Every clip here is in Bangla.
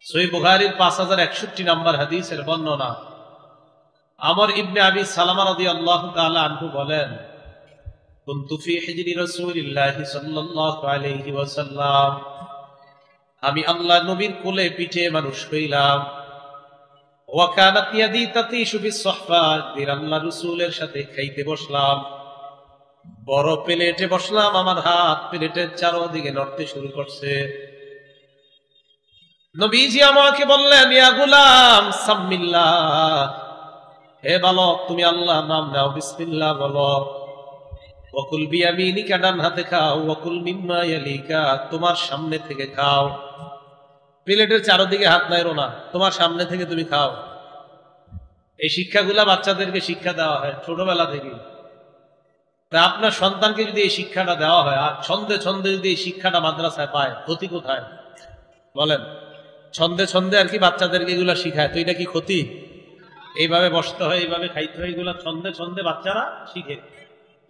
সহিহ বুখারীর 5061 নম্বর হাদিসের বর্ণনা। আমর ইবনে আবি সালামা রাদিয়াল্লাহু তাআলা আনহু বলেন, কুনতু ফি হিজরি রাসূলিল্লাহি সাল্লাল্লাহু আলাইহি ওয়াসাল্লাম, আমি আল্লাহ নবীর কোলে পিঠে মানুষ হইলাম। ওয়া কানাত ইয়াদি তাতিশু বিস-সুহফা, আল্লাহ রাসূলের সাথে খাইতে বসলাম, বড় প্লেটে বসলাম, আমার হাত প্লেটের চারদিকে নড়তে শুরু করছে। নবীজি আমাকে বললেন, ইয়া গুলাম সাম্মিল্লাহ, হে বালক তুমি আল্লাহর নাম নাও, বিসমিল্লাহ বলো। ওয়াকুল বিয়ামিনিকা, ডান হাতে খাও। ওয়াকুল মিম্মা ইয়ালিকা, তোমার সামনে থেকে খাও। প্লেটের চারদিকে হাত নাইরো না, তোমার সামনে থেকে তুমি খাও। এই শিক্ষাগুলা বাচ্চাদেরকে শিক্ষা দেওয়া হয় ছোটবেলা থেকে। তা আপনার সন্তানকে যদি এই শিক্ষাটা দেওয়া হয়, আর ছন্দে ছন্দে যদি এই শিক্ষাটা মাদ্রাসায় পায়, ক্ষতি কোথায় বলেন? ছন্দে ছন্দে আর কি বাচ্চাদেরকে এগুলা শিখায়, তো এটা কি ক্ষতি? এইভাবে বসতে হয়, এইভাবে খাইতে হয়, এগুলা ছন্দে ছন্দে বাচ্চারা শিখে,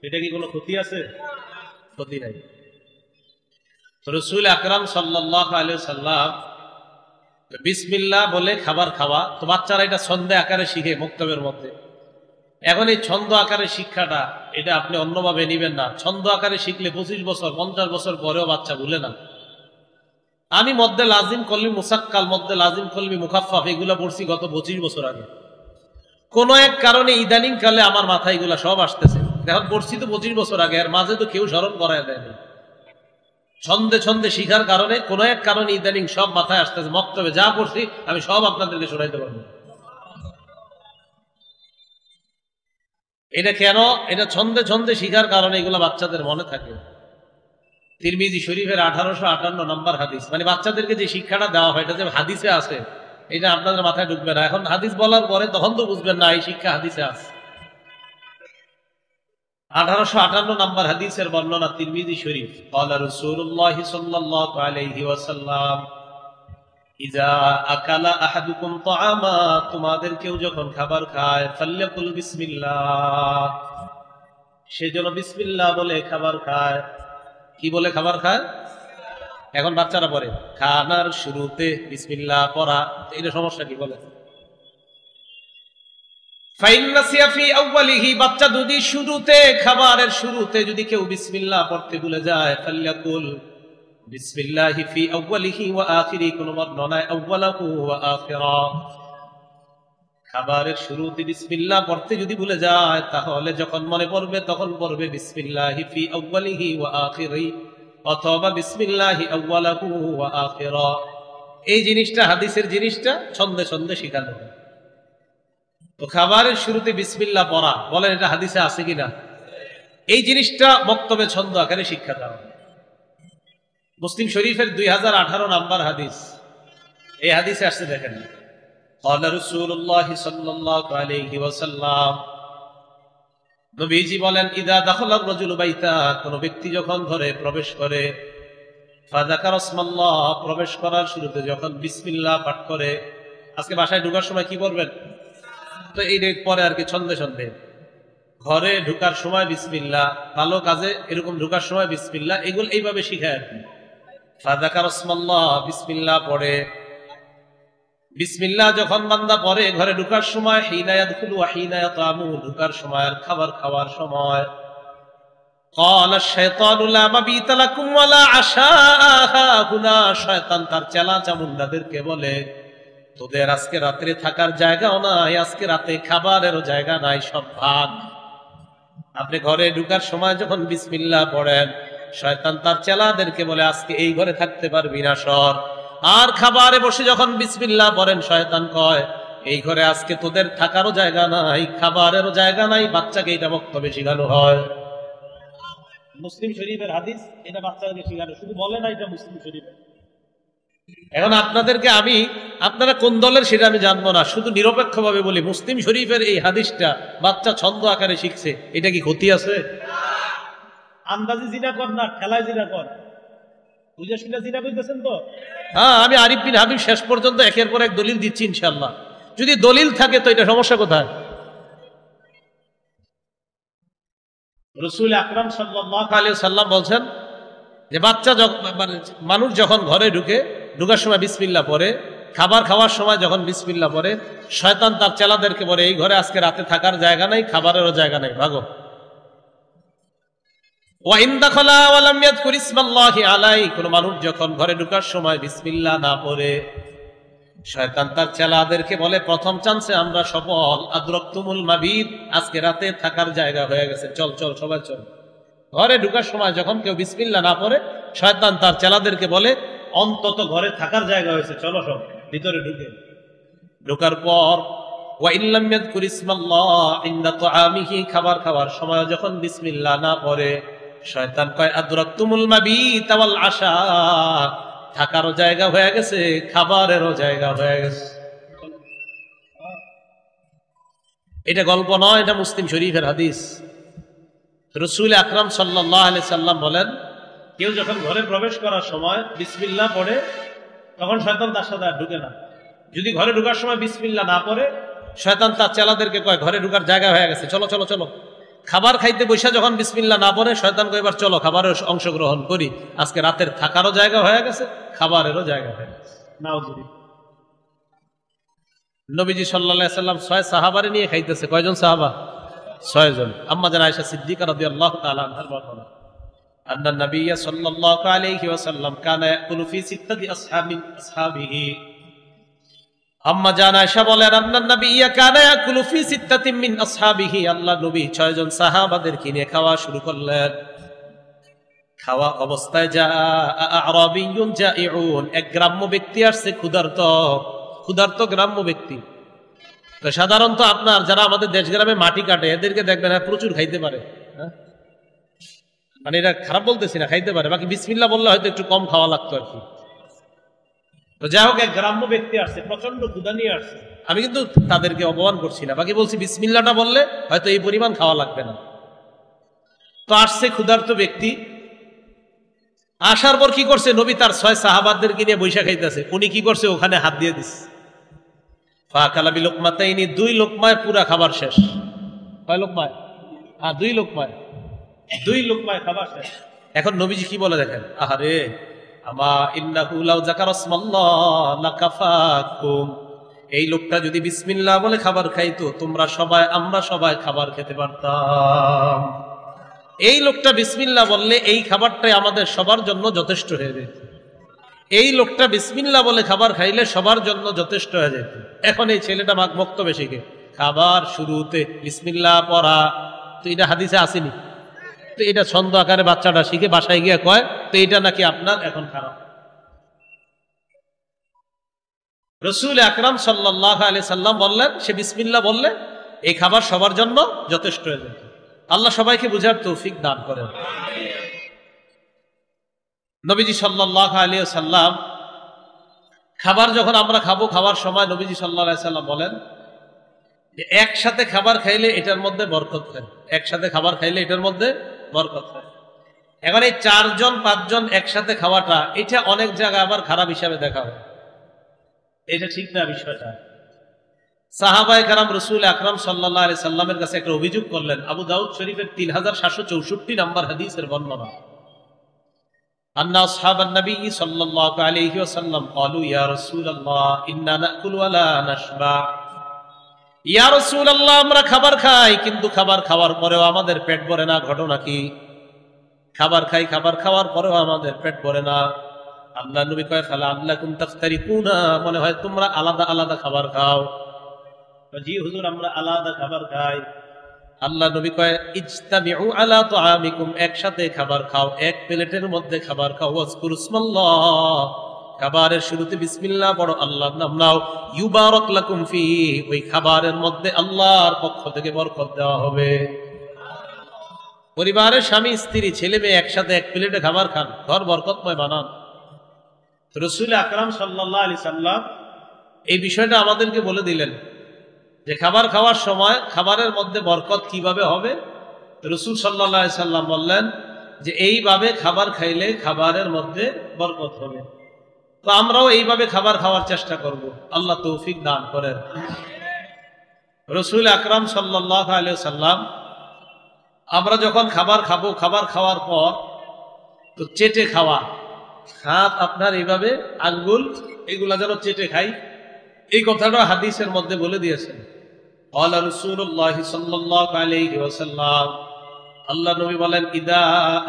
এটা কি কোনো ক্ষতি আছে? ক্ষতি নাই। রাসূল আকরাম সাল্লাল্লাহু আলাইহি ওয়াসাল্লাম বিসমিল্লাহ বলে খাবার খাওয়া, তো বাচ্চারা এটা ছন্দে আকারে শিখে মক্তবের মধ্যে। এখন এই ছন্দ আকারে শিক্ষাটা এটা আপনি অন্যভাবে নিবেন না। ছন্দ আকারে শিখলে 25 বছর 50 বছর পরেও বাচ্চা ভুলে না। আমি মধ্যে লাজিম কলমি মুসাক্কাল, মধ্যে লাজিম কলমি মুখাফফাফ এগুলা পড়ছি গত 25 বছর আগে। কোন এক কারণে ইদানিং কালে আমার মাথায় এগুলা সব আসতেছে। এখন পড়ছি তো 25 বছর আগে, আর মাঝে তো কেউ স্মরণ করায় দেয়নি। ছন্দে ছন্দে শিখার কারণে কোন এক কারণে ইদানিং সব মাথায় আসতেছে। মক্তবে যা পড়ছি আমি সব আপনাদেরকে শোনাইতে পারবো। এটা কেন? এটা ছন্দে ছন্দে শিখার কারণে এগুলা বাচ্চাদের মনে থাকে। তিরমিজি শরীফের 1858 নম্বর হাদিস, মানে বাচ্চাদেরকে যে শিক্ষাটা দেওয়া হয় এটা যে হাদিসে আছে, এটা আপনাদের মাথায় ঢুকবে না। এখন হাদিস বলার পরে তখন তো বুঝবেন না এই শিক্ষা হাদিসে আছে। 1858 নম্বর হাদিসের বর্ণনা, তিরমিজি শরীফ। ক্বালা রাসূলুল্লাহ সাল্লাল্লাহু আলাইহি ওয়াসাল্লাম, ইযা আকালা আহাদুকুম তাআমা, তোমাদের কেউ যখন খাবার খায়, ফাল্যাকুল বিসমিল্লাহ, সে যেন বিসমিল্লাহ বলে খাবার খায়। কি বলে খাবার খায়? এখন বাচ্চারা পড়ে খানার শুরুতে বিসমিল্লাহ পড়া, এটা সমস্যা কি বলে? বাচ্চা যদি শুরুতে, খাবারের শুরুতে যদি কেউ বিসমিল্লাহ পড়তে ভুলে যায়, ফাল্যাকুল বিসমিল্লাহি ফি আউয়ালিহি ওয়া আখিরি, কোন বর্ণনায় আউয়ালাহু ওয়া আখিরা। খাবারের শুরুতে বিসমিল্লাহ পড়তে যদি ভুলে যায়, তাহলে যখন মনে পড়বে তখন পড়বে বিসমিল্লাহি ফি আউয়ালিহি ওয়া আখিরি, অথবা বিসমিল্লাহি আউয়ালাহু ওয়া আখিরা। এই জিনিসটা হাদিসের জিনিসটা ছন্দে ছন্দে শিখানো হয়। তো খাবারের শুরুতে বিসমিল্লাহ পড়া, বলেন এটা হাদিসে আছে কিনা? এই জিনিসটা বক্তব্যে ছন্দ আকারে শিক্ষা দেওয়া। মুসলিম শরীফের 2018 নম্বর হাদিস, এই হাদিসে আসছে দেখেন, ক্বালা রাসূলুল্লাহ সাল্লাল্লাহু আলাইহি ওয়াসাল্লাম, নবীজি বলেন, ইযা দাখালা আর-রাজুলু বাইতা, কোন ব্যক্তি যখন ঘরে প্রবেশ করে, ফাযাকারা ইসমাল্লাহ, প্রবেশ করার শুরুতে যখন বিসমিল্লাহ পাঠ করে। আজকে বাসায় ঢোকার সময় কি করবেন? তো এই পরে আর কি ছন্দে ছন্দে ঘরে ঢোকার সময় বিসমিল্লাহ, ভালো কাজে এরকম ঢোকার সময় বিসমিল্লাহ, এগুলো এইভাবে শিখায় আর কি। ফাযাকারা ইসমাল্লাহ, বিসমিল্লাহ পড়ে। বিসমিল্লাহ যখন বান্দা পড়ে ঘরে ঢোকার সময়, হিনা ইয়াদখুলু ওয়া হিনা ইয়াতামু, ঢোকার সময় আর খাবার খাওয়ার সময়। ক্বালা আশ-শায়তানু লা মাবিতা লাকুম ওয়া লা আশা হুনা, শয়তান তার চেলা চামুন্ডাদেরকে বলে, তোদের আজকে রাতে থাকার জায়গাও নাই, আজকে রাতে খাবারেরও জায়গা নাই, সব ভাগ। আপনি ঘরে ঢোকার সময় যখন বিসমিল্লাহ পড়েন, শয়তান তার চেলাদেরকে বলে আজকে এই ঘরে থাকতে পারবি না, সর। আর খাবারে বসে যখন বিসমিল্লাহ পড়েন, শয়তান কয় এই ঘরে আজকে তোদের থাকারও জায়গা নাই, খাবারেরও জায়গা নাই। বাচ্চাকে এটা বক্তব্যে শিখানো হয়। মুসলিম শরীফের হাদিস, এটা বাচ্চাদেরকে শিখানো, শুধু বলে না এটা মুসলিম শরীফের। এখন আপনাদেরকে আমি, আপনারা কোন দলের সেটা আমি জানবো না, শুধু নিরপেক্ষভাবে বলি, মুসলিম শরীফের এই হাদিসটা বাচ্চা ছন্দ আকারে শিখছে, এটা কি ক্ষতি আছে? আন্দাজি জিনা কর না, খেলায় জিনা কর, বুঝে শুনে জিনা করতেছেন তো? হ্যাঁ, আমি আরিফ বিন হাবিব শেষ পর্যন্ত একের পর এক দলিল দিচ্ছি ইনশাআল্লাহ। যদি দলিল থাকে তো এটা সমস্যা কোথায়? রাসূল আকরাম সাল্লাল্লাহু আলাইহি ওয়াসাল্লাম বলছেন যে বাচ্চা মানুষ যখন ঘরে ঢুকে, ঢুকার সময় বিসমিল্লাহ পড়ে, খাবার খাওয়ার সময় যখন বিসমিল্লাহ পড়ে শয়তান তার চেলাদেরকে বলে এই ঘরে আজকে রাতে থাকার জায়গা নাই, খাবারেরও জায়গা নাই, ভাগো। কোন মানুষ যখন ঘরে ঢুকার সময় বিসমিল্লাহ না পড়ে শয়তান তার চেলাদেরকে বলে প্রথম চান্সে আমরা সফল, আদরাকতুমুল মাবিদ, আজকে রাতে থাকার জায়গা হয়ে গেছে, চল চল সবাই চল। ঘরে ঢুকার সময় যখন কেউ বিসমিল্লাহ না পড়ে শয়তান তার চেলাদেরকে বলে অন্তত ঘরে থাকার জায়গা হয়েছে, চলো সব ভিতরে ঢুকে। ঢুকার পর খাবার খাওয়ার সময় যখন বিসমিল্লাহ না পড়ে শয়তান কয় আদরাকতুমুল মাবিত ওয়াল আশা, থাকারও জায়গা হয়ে গেছে, খাবারেরও জায়গা হয়ে গেছে। এটা গল্প নয়, এটা মুসলিম শরীফের হাদিস। রাসূল আকরাম সাল্লাল্লাহু আলাইহি সাল্লাম বলেন, কেউ যখন ঘরে প্রবেশ করার সময় বিসমিল্লাহ পড়ে তখন শয়তান তার সাথে আর ঢুকে না। যদি ঘরে ঢুকার সময় বিসমিল্লাহ না পড়ে শয়তান তার চেলাদেরকে কয় ঘরে ঢুকার জায়গা হয়ে গেছে, চলো চলো চলো। খাবার খাইতে বসে যখন বিসমিল্লাহ না পড়ে শয়তান কয় এবার চলো খাবারের অংশগ্রহণ করি, আজকে রাতের থাকারও জায়গা হয়ে গেছে, খাবারেরও জায়গা হয়ে গেছে। নাউজুবিল্লাহ। নবীজি সাল্লাল্লাহু আলাইহি সাল্লাম 6 সাহাবারে নিয়ে খাইতেছে। কয়জন সাহাবা? 6 জন। আম্মা জান আয়েশা সিদ্দিকা রাদিয়াল্লাহু তাআলা আনহার বর্ণনা, আন্না নবী সাল্লাল্লাহু আলাইহি ওয়াসাল্লাম কানা ইয়াকুলু ফি সিত্তাতি আসহাবিহি। আম্মা জান আয়েশা বলেন, আন্না নবী কানা ইয়াকুলু ফি সিত্তাতিন মিন আসহাবিহি, আল্লাহ নবী 6 জন সাহাবাদেরকে নিয়ে খাওয়া শুরু করলেন। খাওয়া অবস্থায় আ'রাবিয়্যুন জাইউন, এক গ্রাম্য ব্যক্তি আসছে, ক্ষুধার্ত গ্রাম্য ব্যক্তি। তো সাধারণত আপনার যারা আমাদের দেশ গ্রামে মাটি কাটে এদেরকে দেখবেন প্রচুর খাইতে পারে, মানে এটা খারাপ বলতেছি না, খাইতে পারে, বাকি বিসমিল্লাহ বললে হয়তো একটু কম খাওয়া লাগতো আর কি। তো যাই হোক, এক গ্রাম্য ব্যক্তি আসছে, প্রচন্ড ক্ষুধা নিয়ে আসছে। আমি কিন্তু তাদেরকে অপমান করছি না, বাকি বলছি বিসমিল্লাহটা বললে হয়তো এই পরিমাণ খাওয়া লাগবে না। তো আসছে ক্ষুধার্ত ব্যক্তি, আসার পর কি করছে, নবী তার 6 সাহাবাদেরকে নিয়ে বৈশা খাইতেছে, উনি কি করছে, ওখানে হাত দিয়ে দিচ্ছে। ফাকালা বিলুকমাতাইনি, 2 লোকমায় পুরা খাবার শেষ। কয় লোকমায়? 2 লোকমায়, 2 লোকমায় খাবার শেষ। এখন নবীজি কি বলে দেখেন, আহারে আমা ইন্নাহু লাউ যাকারা ইসমাল্লাহ লাকাফাকুম, এই লোকটা যদি বিসমিল্লাহ বলে খাবার খাইতো আমরা সবাই খাবার খেতে পারতাম। এই লোকটা বিসমিল্লাহ বললে এই খাবারটাই আমাদের সবার জন্য যথেষ্ট হয়ে যেত। এই লোকটা বিসমিল্লাহ বলে খাবার খাইলে সবার জন্য যথেষ্ট হয়ে যেত। এখন এই ছেলেটা বক্তব্য শিখে খাবার শুরুতে বিসমিল্লাহ পড়া, তো এটা হাদিসে আসেনি, তো এটা ছন্দ আকারে বাচ্চাটা শিখে বাসায় গিয়ে কয় তো এটা নাকি আপনার এখন খারাপ। রাসূল আকরাম সাল্লাল্লাহু আলাইহি সাল্লাম বললেন, সে বিসমিল্লাহ বললে এই খাবার সবার জন্য যথেষ্ট হয়ে যেত। আল্লাহ সবাইকে বুঝার তৌফিক দান করেন। নবীজি সাল্লাল্লাহু আলাইহি সাল্লাম খাবার যখন আমরা খাবো, খাওয়ার সময় নবীজি সাল্লাল্লাহু আলাইহি সাল্লাম বলেন যে একসাথে খাবার খাইলে এটার মধ্যে বরকত হয়, একসাথে খাবার খাইলে এটার মধ্যে বরকত হয়। এখন এই 4 জন 5 জন একসাথে খাওয়াটা, এটা অনেক জায়গায় আবার খারাপ হিসাবে দেখা হয়, এটা ঠিক না বিষয়টা। সাহাবায়ে কেরাম রাসূল আকরাম সাল্লাল্লাহু আলাইহি সাল্লামের কাছে একটা অভিযোগ করলেন। আবু দাউদ শরীফের 3764 নম্বর হাদিসের বর্ণনা, আন্না আসহাবান নবী সাল্লাল্লাহু আলাইহি ওয়াসাল্লাম ক্বালু ইয়া রাসূলুল্লাহ ইন্না নাকুলু ওয়া লা নাশবা। ইয়া রাসূলুল্লাহ, আমরা খাবার খাই কিন্তু খাবার খাওয়ার পরেও আমাদের পেট ভরে না, ঘটনা কি? খাবার খাই, খাবার খাওয়ার পরেও আমাদের পেট ভরে না। আল্লাহ নবী কয় ফালা আল্লাকুম তাফতারিকুনা, মনে হয় তোমরা আলাদা আলাদা খাবার খাও। জি হুজুর, আমরা আলাদা খাবার খাই। আল্লাহ নবী কয় ইজতামিউ আলা তুআমিকুম, একসাথে খাবার খাও, এক প্লেটের মধ্যে খাবার খাও। ওয়াজকুরু ইসমাল্লাহ, খাবারের শুরুতে বিসমিল্লাহ পড়ো, আল্লাহর নাম নাও। ইউবারাক লাকুম ফি, ওই খাবারের মধ্যে আল্লাহর পক্ষ থেকে বরকত দেওয়া হবে। পরিবারের স্বামী স্ত্রী ছেলে মেয়ে একসাথে এক প্লেটে খাবার খান, ঘর বরকতময় বানান। রাসূল আকরাম সাল্লাল্লাহু আলাইহি সাল্লাম এই বিষয়টা আমাদেরকে বলে দিলেন যে খাবার খাওয়ার সময় খাবারের মধ্যে বরকত কিভাবে হবে। রাসূল সাল্লাল্লাহু আলাইহি সাল্লাম বললেন যে এইভাবে খাবার খাইলে খাবারের মধ্যে বরকত হবে। তো আমরাও এইভাবে খাবার খাওয়ার চেষ্টা করব, আল্লাহ তৌফিক দান করেন। রাসূল আকরাম সাল্লাল্লাহু আলাইহি সাল্লাম, আমরা যখন খাবার খাবো, খাবার খাওয়ার পর তো চেটে খাওয়া, হাত আপনার এইভাবে আঙ্গুল এগুলা যেন চেটে খাই, এই কথাটা হাদিসের মধ্যে বলে দিয়েছেন। ক্বালা রাসূলুল্লাহ সাল্লাল্লাহু আলাইহি ওয়াসাল্লাম, আল্লাহ নবী বলেন, ইদা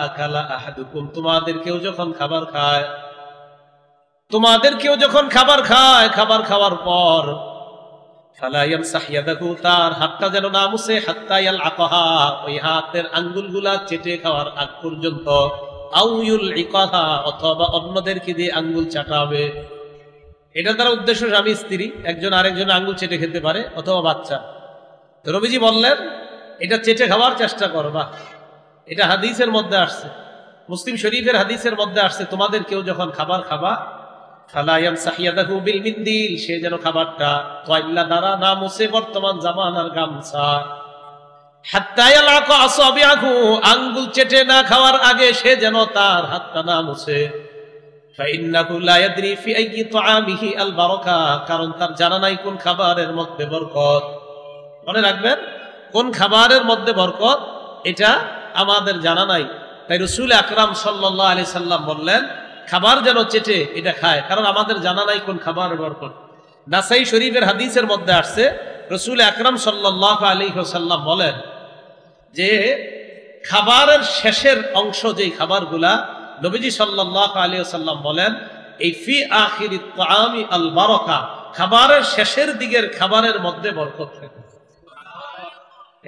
আকালা আহাদুকুম, তোমাদের কেউ যখন খাবার খায়, তোমাদের কেউ যখন খাবার খায়, খাবার খাওয়ার পর ফালা ইয়ামসাহ ইয়াদাহু, তার হাতটা যেন না মুছে, হাত্তা ইয়ালআকাহা, ওই হাতের আঙ্গুলগুলা চেটে খাওয়ার আগ পর্যন্ত, আও ইউলইকাহা, অথবা অন্যদেরকে দিয়ে আঙ্গুল চাটাবে। এটা তার উদ্দেশ্য স্বামী স্ত্রী একজন আরেকজন আঙ্গুল চেটে খেতে পারে, অথবা বাচ্চা। তো নবীজি বললেন এটা চেটে খাওয়ার চেষ্টা করবা। এটা হাদিসের মধ্যে আসছে, মুসলিম শরীফের হাদিসের মধ্যে আসছে, তোমাদের কেউ যখন খাবার খাবা, ফালা ইয়ামসাহ ইয়াদাহু বিল মিনদিল, সে যেন খাবারটা তয়লা দ্বারা না মুছে, বর্তমান জামানার গামছা, হাত্তা ইয়ালআকা আসাবিআহু, আঙ্গুল চেটে না খাওয়ার আগে সে যেন তার হাতটা না মুছে। ফাইন্নাহু লা ইয়াদরি ফি আইয়ি তাআমিহি আল বারাকা, কারণ তার জানা নাই কোন খাবারের মধ্যে বরকত। মনে রাখবেন, কোন খাবারের মধ্যে বরকত এটা আমাদের জানা নাই। তাই রাসূল আকরাম সাল্লাল্লাহু আলাইহি সাল্লাম বললেন খাবার যেন চেটে এটা খায়, কারণ আমাদের জানা নাই কোন খাবারের বরকত। নাসাই শরীফের হাদিসের মধ্যে আসছে, রাসূল আকরাম সাল্লাল্লাহু আলাইহি ওয়াসাল্লাম বলেন যে খাবারের শেষের অংশ যেই খাবারগুলা, নবীজি সাল্লাল্লাহু আলাইহি ওয়াসাল্লাম বলেন এই ফি আখিরিত তাআমি আল বারাকা, খাবারের শেষের দিকের খাবারের মধ্যে বরকত থাকে।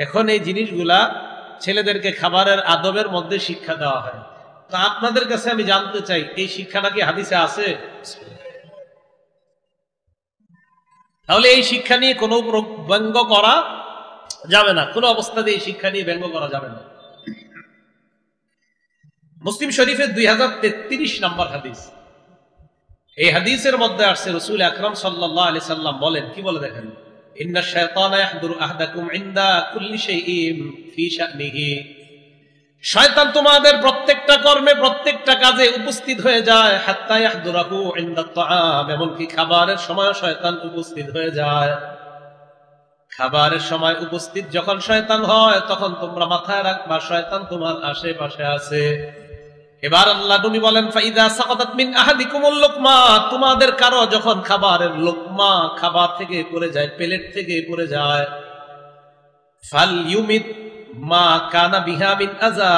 এখন এই জিনিসগুলা ছেলেদেরকে খাবারের আদবের মধ্যে শিক্ষা দেওয়া হয়। তা আপনাদের কাছে আমি জানতে চাই, এই শিক্ষাটা কি হাদিসে আছে? তাহলে এই শিক্ষা নিয়ে কোনো ব্যঙ্গ করা যাবে না, কোনো অবস্থাতে এই শিক্ষা নিয়ে ব্যঙ্গ করা যাবে না। মুসলিম শরীফের 2033 নম্বর হাদিস, এই হাদিসের মধ্যে আসছে রাসূল আকরাম সাল্লাল্লাহু আলাইহি সাল্লাম বলেন, কি বলে দেখেন, ইন্না শাইতানা ইয়াহদুরু আহদাকুম ইনদা কুল্লি শাইইন ফি শা'নিহি, শয়তান তোমাদের প্রত্যেকটা কর্মে প্রত্যেকটা কাজে উপস্থিত হয়ে যায়, হাত্তা ইয়াহদুরাহু ইনদা তাআম, এমনকি খাবারের সময় শয়তান উপস্থিত হয়ে যায়। খাবারের সময় উপস্থিত যখন শয়তান হয়, তখন তোমরা মাথায় রাখবা শয়তান তোমার আশেপাশে আছে। এবার আল্লাহ নবী বলেন, ফাইদা সাকাতাত মিন আহাদিকুমুল লুকমা, তোমাদের কারো যখন খাবারের লোকমা খাবার থেকে পড়ে যায়, প্লেট থেকে পড়ে যায়, ফাল ইউমিত মা কানা বিহা মিন আযা,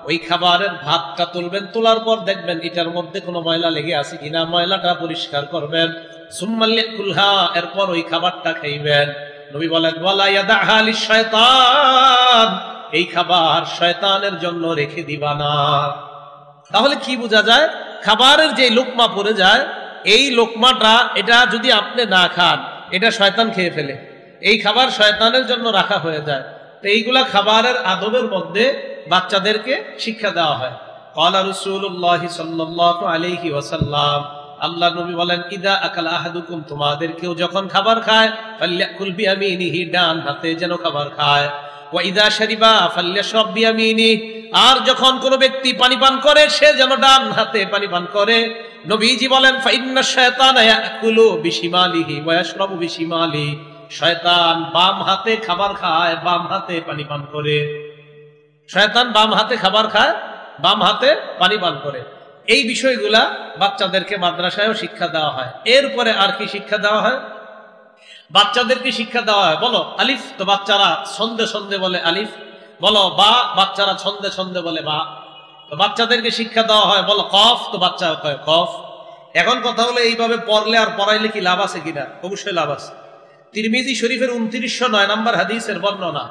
ওই খাবারের ভাতটা তুলবেন, তোলার পর দেখবেন এটার মধ্যে কোনো ময়লা লেগে আছে কিনা, ময়লাটা পরিষ্কার করবেন। সুম্মা লিয়াকুলহা, এরপর ওই খাবারটা খাইবেন। নবী বলেন, ওয়ালা ইয়াদাহা লিশ-শায়তান, এই খাবার শয়তানের জন্য রেখে দিবা না। তাহলে কি বোঝা যায়, খাবারের যে লোকমা পড়ে যায়, এই লোকমাটা এটা যদি আপনি না খান, এটা শয়তান খেয়ে ফেলে, এই খাবার শয়তানের জন্য রাখা হয়ে যায়। তো এইগুলা খাবারের আদবের মধ্যে বাচ্চাদেরকে শিক্ষা দেওয়া হয়। ক্বালা রাসূলুল্লাহ সাল্লাল্লাহু আলাইহি ওয়াসাল্লাম, আল্লাহ নবী বলেন, ইদা আকালা আহাদুকুম, তোমাদের কেউ যখন খাবার খায়, ফালইয়াকুল বিয়ামিনিহি, ডান হাতে যেন খাবার খায়, ওয়া ইদা শারিবা ফালইয়াশরাব বিয়ামিনিহি, আর যখন কোনো ব্যক্তি পানি পান করে সে যেন ডান হাতে পানি পান করে। নবীজি বলেন, ফাইন্নাশ শায়তানা ইয়াকুলু বিশিমালিহি ওয়া ইয়াশরাবু বিশিমালিহি, শয়তান বাম হাতে খাবার খায়, বাম হাতে পানি পান করে। শয়তান বাম হাতে খাবার খায়, বাম হাতে পানি পান করে। এই বিষয়গুলা বাচ্চাদেরকে মাদ্রাসায়ও শিক্ষা দেওয়া হয়। এরপরে আর কি শিক্ষা দেওয়া হয়? বাচ্চাদেরকে শিক্ষা দেওয়া হয়, বলো আলিফ, তো বাচ্চারা ছন্দে ছন্দে বলে আলিফ, বলো বা, বাচ্চারা ছন্দে ছন্দে বলে বা। তো বাচ্চাদেরকে শিক্ষা দেওয়া হয়, বলো কফ, তো বাচ্চা কয় কফ। এখন কথা হলো এইভাবে পড়লে আর পড়াইলে কি লাভ আছে কিনা? অবশ্যই লাভ আছে। তিরমিজি শরীফের 2909 নম্বর হাদিসের বর্ণনা,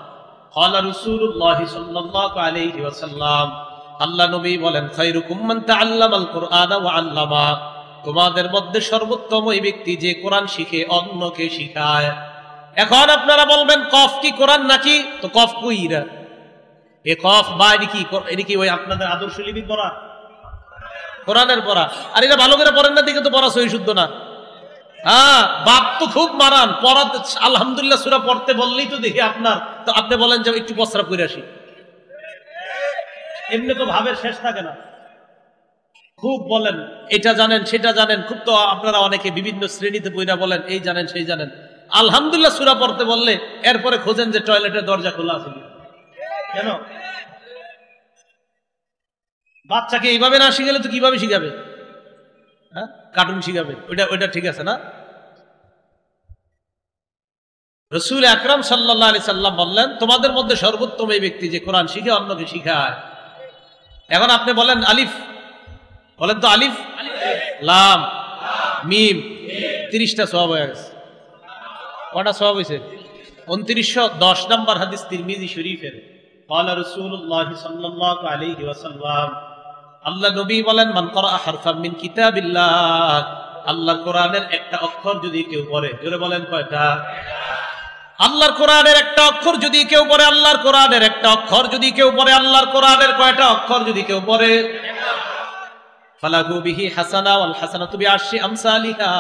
ক্বালা রাসূলুল্লাহ সাল্লাল্লাহু আলাইহি ওয়াসাল্লাম, আল্লাহ নবী বলেন, খায়রুকুম মান তাআল্লামাল কুরআনা ওয়া আল্লামা, তোমাদের মধ্যে সর্বোত্তম ওই ব্যক্তি যে কোরআন শিখে অন্যকে শিখায়। এখন আপনারা বলবেন কফ কি কোরআন নাকি? তো কফ কইরা এ কফ বা এটা কি ওই আপনাদের আদর্শ লিপি পড়া, কোরআনের পড়া? আর এটা ভালো করে পড়েন না দিকে তো পড়া সহি শুদ্ধ না। হ্যাঁ, বাপ তো খুব মারান, পড়াতে আলহামদুলিল্লাহ সূরা পড়তে বললেই তো দেখি আপনার, তো আপনি বলেন যে একটু প্রস্রাব করে আসি, এমনি তো ভাবের শেষ থাকে না। খুব বলেন এটা জানেন সেটা জানেন, খুব তো আপনারা অনেকে বিভিন্ন শ্রেণীতে বইরা বলেন এই জানেন সেই জানেন। আলহামদুলিল্লাহ সূরা পড়তে বললে এরপরে খোঁজেন যে টয়লেটের দরজা খোলা আছে কেন? বাচ্চাকে এইভাবে না শিখালে তো কিভাবে শিখাবে? হ্যাঁ, কার্টুন শিখাবে, ওইটা ঠিক আছে না? রাসূল আকরাম সাল্লাল্লাহু আলাইহি সাল্লাম বললেন, তোমাদের মধ্যে সর্বোত্তম এই ব্যক্তি যে কোরআন শিখে অন্যকে শিখায়। এখন আপনি বলেন আলিফ, বলেন তো আলিফ লাম মিম, 30টা সওয়াব হয়ে গেছে। কটা সওয়াব হয়েছে? 2910 নম্বর হাদিস তিরমিজি শরীফের। ক্বালা রাসূলুল্লাহ সাল্লাল্লাহু আলাইহি ওয়াসাল্লাম, আল্লাহ নবী বলেন, মান ক্বারা হারফাম মিন কিতাবিল্লাহ, আল্লাহর কোরআনের একটা অক্ষর যদি কেউ পড়ে, জোরে বলেন কয়টা? আল্লাহর কোরআনের একটা অক্ষর যদি কেউ পড়ে, আল্লাহর কোরআনের একটা অক্ষর যদি কেউ পড়ে, আল্লাহর কোরআনের কয়টা অক্ষর যদি কেউ পড়ে, ফালাহু বিহি হাসানা ওয়াল হাসানাতু বিআশরি আমসালিহা,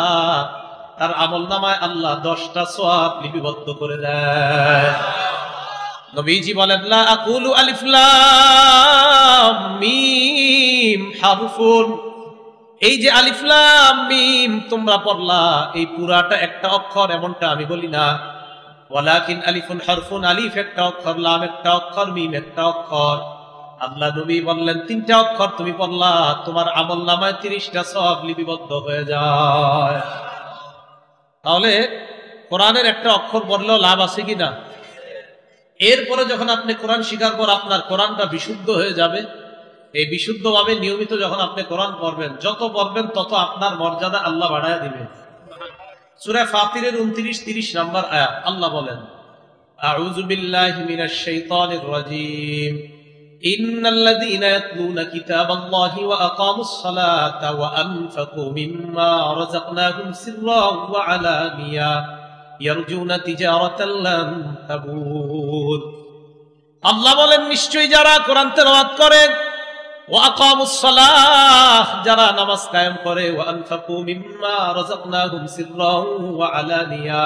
তার আমলনামায় আল্লাহ 10টা সওয়াব লিপিবদ্ধ করে দেয়। নবীজি বলেন, লা আকুলু আলিফ লাম মিম হারফুন, এই যে আলিফ লাম মিম তোমরা পড়লা, এই পুরাটা একটা অক্ষর এমনটা আমি বলি না। ওয়ালাকিন আলিফুন হারফুন, আলিফ একটা অক্ষর, লাম একটা অক্ষর, মিম একটা অক্ষর। আল্লাহ নবী বললেন, 3টা অক্ষর তুমি পড়লা, তোমার আমলনামায় 30টা সওয়াব লিপিবদ্ধ হয়ে যায়। তাহলে কোরআনের একটা অক্ষর পড়লেও লাভ আছে কিনা? এরপরে যখন আপনি কোরআন শিখার পর আপনার কোরআনটা বিশুদ্ধ হয়ে যাবে, এই বিশুদ্ধভাবে নিয়মিত যখন আপনি কোরআন পড়বেন, যত পড়বেন তত আপনার মর্যাদা আল্লাহ বাড়ায়া দিবেন। সূরা ফাতিরের 29-30 নম্বর আয়াত আল্লাহ বলেন, আউযু বিল্লাহি মিনাশ শাইতানির রাজীম, ইন্নাল্লাযীনা ইয়াতলুনা কিতাবাল্লাহি ওয়া আকামুস সালাতা ওয়া আনফাকু মিম্মা রাযাকনাহুম সিররান ওয়া আলানিয়া ইয়ারজুনা তিজারাতান লান তাবুর। আল্লাহ বলেন, নিশ্চয়ই যারা কোরআন তেলাওয়াত করে, ওয়া আকামুস সালাহ, যারা নামাজ কায়েম করে, ওয়া আনফাকু মিম্মা রাযাকনাহুম সিররান ওয়া আলানিয়া,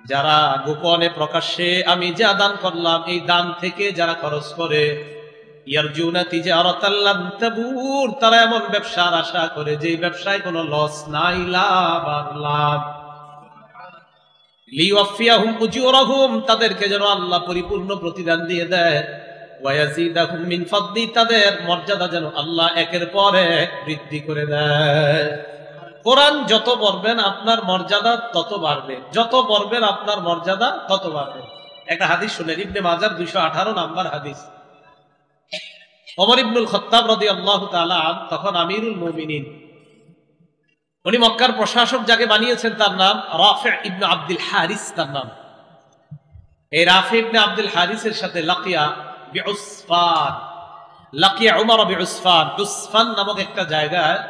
যারা গোপনে প্রকাশ্যে আমি যা দান করলাম এই দান থেকে যারা খরচ করে, ইয়ারজুনা তিজারাতান লান তাবুর, তারা এমন ব্যবসার আশা করে যে ব্যবসায় কোনো লস নাই, লাভ আর লাভ। লিওয়াফিয়াহুম উজুরাহুম, তাদেরকে যেন আল্লাহ পরিপূর্ণ প্রতিদান দিয়ে দেয়, ওয়া ইয়াজিদাহুম মিন ফাদলি, তাদের মর্যাদা যেন আল্লাহ একের পর এক বৃদ্ধি করে দেয়। কোরআন যত পড়বেন আপনার মর্যাদা তত বাড়বে, যত পড়বেন আপনার মর্যাদা তত বাড়বে। একটা হাদিস শুনেন, ইবনে মাজার 218 নাম্বার হাদিস। ওমর ইবনুল খাত্তাব রাদিয়াল্লাহু তাআলা তখন আমিরুল মুমিনিন, উনি মক্কার প্রশাসক, যাকে বানিয়েছেন তার নাম রাফি ইবনে আব্দুল হারিস, তার নাম। এই রাফি ইবনে আব্দুল হারিসের সাথে লাকিয়া বিউসফান, লাকিয়া উমর বিউসফান, উসফান নামক একটা জায়গায়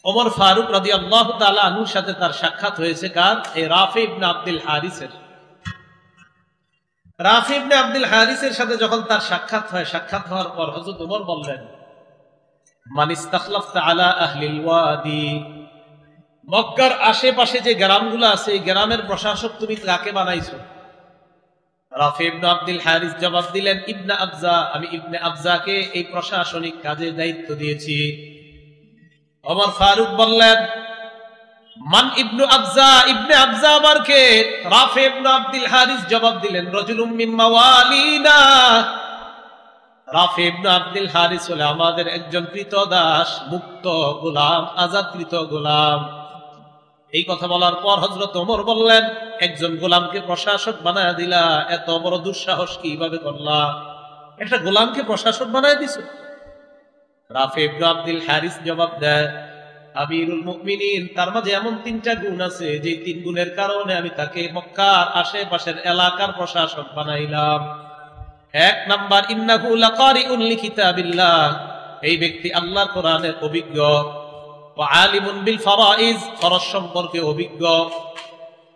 ওমর ফারুক রাদিয়াল্লাহু তাআলা আনহুর সাথে তার সাক্ষাৎ হয়েছে। কার? এই রাফি ইবনে আব্দুল হারিসের। রাফি ইবনে আব্দুল হারিসের সাথে যখন তার সাক্ষাৎ হয়, সাক্ষাৎ হওয়ার পর হযরত ওমর বললেন, মান ইস্তাখলাফতা আলা আহলিল ওয়াদি, মক্কার আশেপাশে যে গ্রামগুলো আছে এই গ্রামের প্রশাসক তুমি কাকে বানাইছো? রাফি ইবনে আব্দুল হারিস জবাব দিলেন, ইবনে আবজা, আমি ইবনে আবজাকে এই প্রশাসনিক কাজের দায়িত্ব দিয়েছি। ওমর ফারুক বললেন, মান ইবনু আবজা, ইবনে আবজা আবার কে? রাফি ইবনে আব্দুল হারিস জবাব দিলেন, রাজুলুম মিন মাওয়ালিনা, রাফি ইবনে আব্দুল হারিস হলো আমাদের একজন কৃতদাস, মুক্ত গোলাম, আজাদকৃত গোলাম। এই কথা বলার পর হযরত ওমর বললেন, একজন গোলামকে প্রশাসক বানায় দিলা, এত বড় দুঃসাহস কিভাবে করলা? একটা গোলামকে প্রশাসক বানায় দিছো? রাফি ইবনে আব্দুল হারিস জবাব দেয়, আমিরুল মুমিনিন, তার মাঝে এমন 3টা গুণ আছে যে 3 গুণের কারণে আমি তাকে মক্কার আশেপাশের এলাকার প্রশাসক বানাইলাম। 1 নাম্বার, ইন্নাহু লাকারিউন লিকিতাবিল্লাহ, এই ব্যক্তি আল্লাহর কোরআনের অভিজ্ঞ, ওয়া আলিমুন বিল ফারাইজ, ফরজ সম্পর্কে অভিজ্ঞ,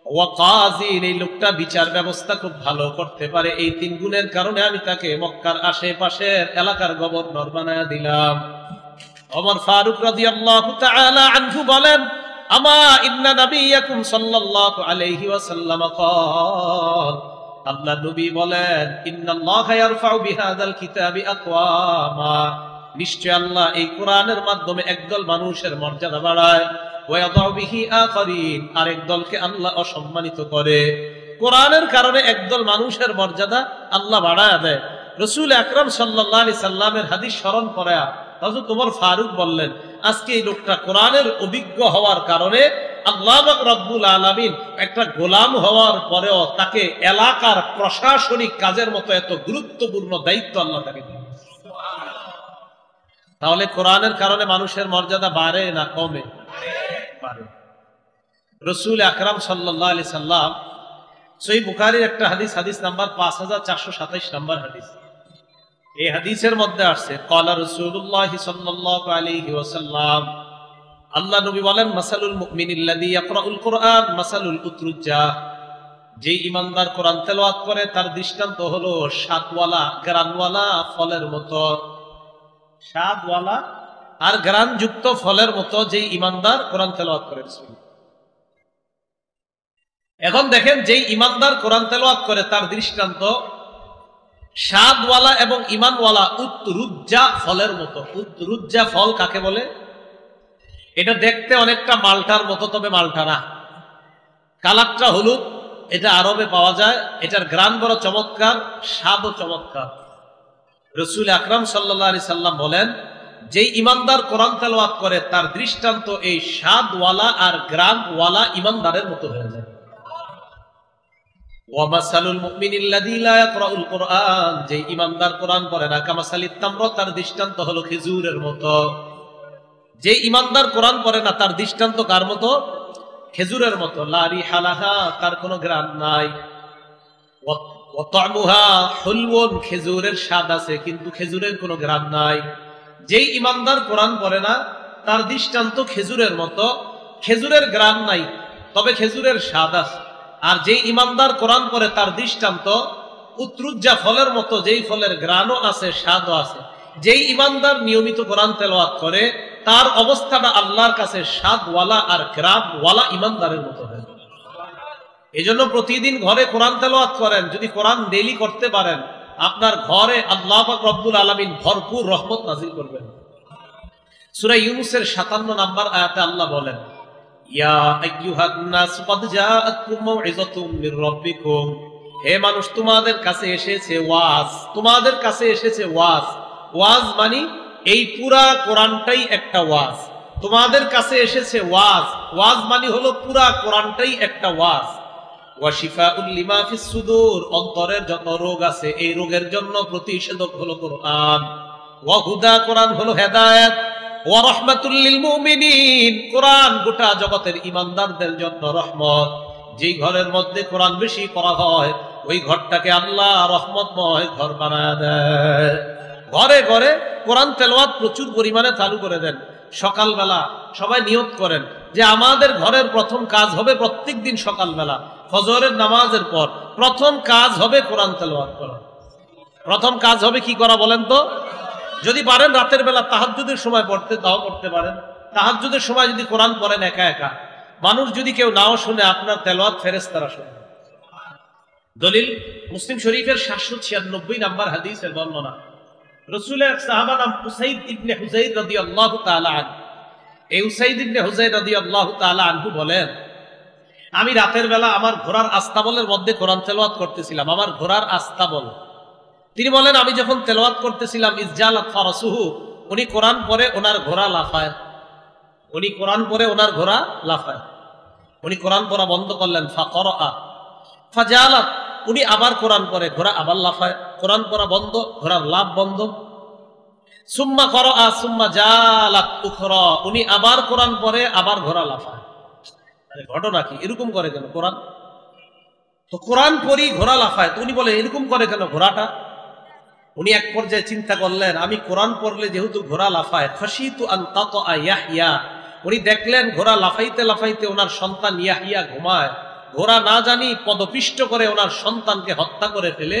ওয়া কাযিন, এই লোকটা বিচার ব্যবস্থা খুব ভালো করতে পারে। এই 3 গুণের কারণে আমি তাকে মক্কার আশেপাশের এলাকার গভর্নর বানায়া দিলাম। ওমর ফারুক রাদিয়াল্লাহু তাআলা আনহু বলেন, আমা ইন্না নাবিয়াকুম সাল্লাল্লাহু আলাইহি ওয়াসাল্লাম ক্বাল, আল্লাহ নবী বলেন, ইন্নাল্লাহা ইয়ারফাউ বিহাযাল কিতাবি আকওয়ামা, নিশ্চয় আল্লাহ এই কোরআনের মাধ্যমে একদল মানুষের মর্যাদা বাড়ায়, ওয়া ইয়াদাউ বিহি আখারিন, আরেক দলকে আল্লাহ অসম্মানিত করে। কোরআনের কারণে একদল মানুষের মর্যাদা আল্লাহ বাড়ায় দেয়, রাসূল আকরাম সাল্লাল্লাহু আলাইহি সাল্লামের হাদিস স্মরণ করে হযরত ওমর ফারুক বললেন, আজকে এই লোকটা কোরআনের অভিজ্ঞ হওয়ার কারণে আল্লাহ পাক রব্বুল আলামিন একটা গোলাম হওয়ার পরেও তাকে এলাকার প্রশাসনিক কাজের মতো এত গুরুত্বপূর্ণ দায়িত্ব আল্লাহ তাকে দিয়েছেন। তাহলে কোরআনের কারণে মানুষের মর্যাদা বাড়ে না কমে? বাড়ে। রাসূল আকরাম সাল্লাল্লাহু আলাইহি সাল্লাম সহিহ বুখারীর একটা হাদিস, হাদিস নাম্বার 5427 নম্বর হাদিস। এই হাদিসের মধ্যে আসছে ক্বালা রাসূলুল্লাহ সাল্লাল্লাহু আলাইহি ওয়াসাল্লাম, আল্লাহ নবী বলেন, মাসালুল মুমিনিল্লাযী ইয়াকরাউল কুরআন মাসালুল উতরুজ্জা, যে ঈমানদার কোরআন তেলাওয়াত করে তার দৃষ্টান্ত হলো স্বাদওয়ালা গ্রানওয়ালা ফলের মতো। স্বাদওয়ালা আর গ্রানযুক্ত ফলের মতো যে ঈমানদার কোরআন তেলাওয়াত করে। এখন দেখেন, যেই ঈমানদার কোরআন তেলাওয়াত করে তার দৃষ্টান্ত স্বাদওয়ালা এবং ঈমানওয়ালা উতরুজ্জা ফলের মতো। উতরুজ্জা ফল কাকে বলে? এটা দেখতে অনেকটা মালটার মতো, তবে মালটা না, কালারটা হলুদ। এটা আরবে পাওয়া যায়। এটার গ্রান বড় চমৎকার, স্বাদও চমৎকার। রাসূল আকরাম সাল্লাল্লাহু আলাইহি সাল্লাম বলেন, যেই ঈমানদার কোরআন তেলাওয়াত করে তার দৃষ্টান্ত এই স্বাদওয়ালা আর গ্রানওয়ালা ঈমানদারের মতো হয়ে যায়। ওয়া মাসালুল মুমিনিল্লাযী লা ইয়াকরাউল কুরআন, যে ঈমানদার কোরআন পড়ে না, কামাসালিত তামর, তার দৃষ্টান্ত হলো খেজুরের মতো। যে ঈমানদার কোরআন পড়ে না তার দৃষ্টান্ত কার মতো? খেজুরের মতো। লা রিহা লাহা, তার কোনো গ্রান নাই। ওয়া তা'মুহা হুলওয়ান, খেজুরের স্বাদ আছে কিন্তু খেজুরের কোনো গ্রান নাই। যেই ঈমানদার কোরআন পড়ে না তার দৃষ্টান্ত খেজুরের মতো, খেজুরের গ্রান নাই তবে খেজুরের স্বাদ আছে। আর যেই ঈমানদার কোরআন পড়ে তার দৃষ্টান্ত উতরুজ্জা ফলের মতো, যেই ফলের গ্রানও আছে স্বাদও আছে। যেই ঈমানদার নিয়মিত কোরআন তেলাওয়াত করে তার অবস্থাটা আল্লাহর কাছে স্বাদওয়ালা আর গ্রানওয়ালা ঈমানদারের মতো হয়। এজন্য প্রতিদিন ঘরে কোরআন তেলাওয়াত করেন। যদি কোরআন ডেইলি করতে পারেন, আপনার ঘরে আল্লাহ পাক রব্বুল আলামিন ভরপুর রহমত নাযিল করবেন। সূরা ইউনূসের 57 নম্বর আয়াতে আল্লাহ বলেন, ইয়া আইয়ুহান নাস ক্বাদ জাআতকুম মাউইযাতুম মির রাব্বিকুম, হে মানুষ তোমাদের কাছে এসেছে ওয়াজ। তোমাদের কাছে এসেছে ওয়াজ। ওয়াজ মানে এই পুরা কোরআনটাই একটা ওয়াজ। তোমাদের কাছে এসেছে ওয়াজ। ওয়াজ মানে হলো পুরা কোরআনটাই একটা ওয়াজ। ওয়া শিফাউল লিমা ফিস সুদূর, অন্তরের যত রোগ আছে এই রোগের জন্য প্রতিষেধক হলো কোরআন। ওয়া হুদা, কোরআন হলো হেদায়েত। ওয়া রাহমাতুল লিল মুমিনিন, কোরআন গোটা জগতের ঈমানদারদের জন্য রহমত। যেই ঘরের মধ্যে কোরআন বেশি পড়া হয় ওই ঘরটাকে আল্লাহ রহমতময় ঘর বানায় দেয়। ঘরে ঘরে কোরআন তেলাওয়াত প্রচুর পরিমাণে চালু করে দেন। সকালবেলা সবাই নিয়ত করেন যে আমাদের ঘরের প্রথম কাজ হবে প্রত্যেকদিন সকালবেলা ফজরের নামাজের পর প্রথম কাজ হবে কোরআন তেলাওয়াত করা। প্রথম কাজ হবে কি করা বলেন তো? যদি পারেন রাতের বেলা তাহাজ্জুদের সময় পড়তে, তাও পড়তে পারেন। তাহাজ্জুদের সময় যদি কোরআন পড়েন একা একা, মানুষ যদি কেউ নাও শুনে, আপনার তেলাওয়াত ফেরেশতারা শুনে। দলিল মুসলিম শরীফের 796 নম্বর হাদিসের বর্ণনা। রাসূলের এক সাহাবা নাম উসাইদ ইবনে হুযাইর রাদিয়াল্লাহু তাআলা আনহু। এই উসাইদ ইবনে হুযাইর রাদিয়াল্লাহু তাআলা আনহু বলেন, আমি রাতের বেলা আমার ঘোড়ার আস্তাবলের মধ্যে কোরআন তেলাওয়াত করতেছিলাম। আমার ঘোড়ার আস্তাবল। তিনি বলেন, আমি যখন তেলাওয়াত করতেছিলাম, ইসজালাত ফারাসুহু, উনি কোরআন পড়ে ওনার ঘোড়া লাফায়। উনি কোরআন পড়ে ওনার ঘোড়া লাফায়। উনি কোরআন পড়া বন্ধ করলেন। ফাকরা ফাজালাত, উনি আবার কোরআন পড়ে, ঘোড়া আবার লাফায়। কোরআন পড়া বন্ধ, ঘোড়ার লাফ বন্ধ। সুম্মা করা সুম্মা জালাত উখরা, উনি আবার কোরআন পড়ে, আবার ঘোড়া লাফায়। ঘটনা কি? এরকম করে কেন কোরআন? তো কোরআন পড়ি ঘোড়া লাফায়, তো উনি বলে এরকম করে কেন ঘোড়াটা? উনি এক পর্যায়ে চিন্তা করলেন, আমি কোরআন পড়লে যেহেতু ঘোড়া লাফায়, খাশিতু আন তাতা ইয়াহইয়া, উনি দেখলেন ঘোড়া লাফাইতে লাফাইতে ওনার সন্তান ইয়াহইয়া ঘুমায়। ঘোড়া না জানি পদপিষ্ট করে ওনার সন্তানকে হত্যা করে ফেলে।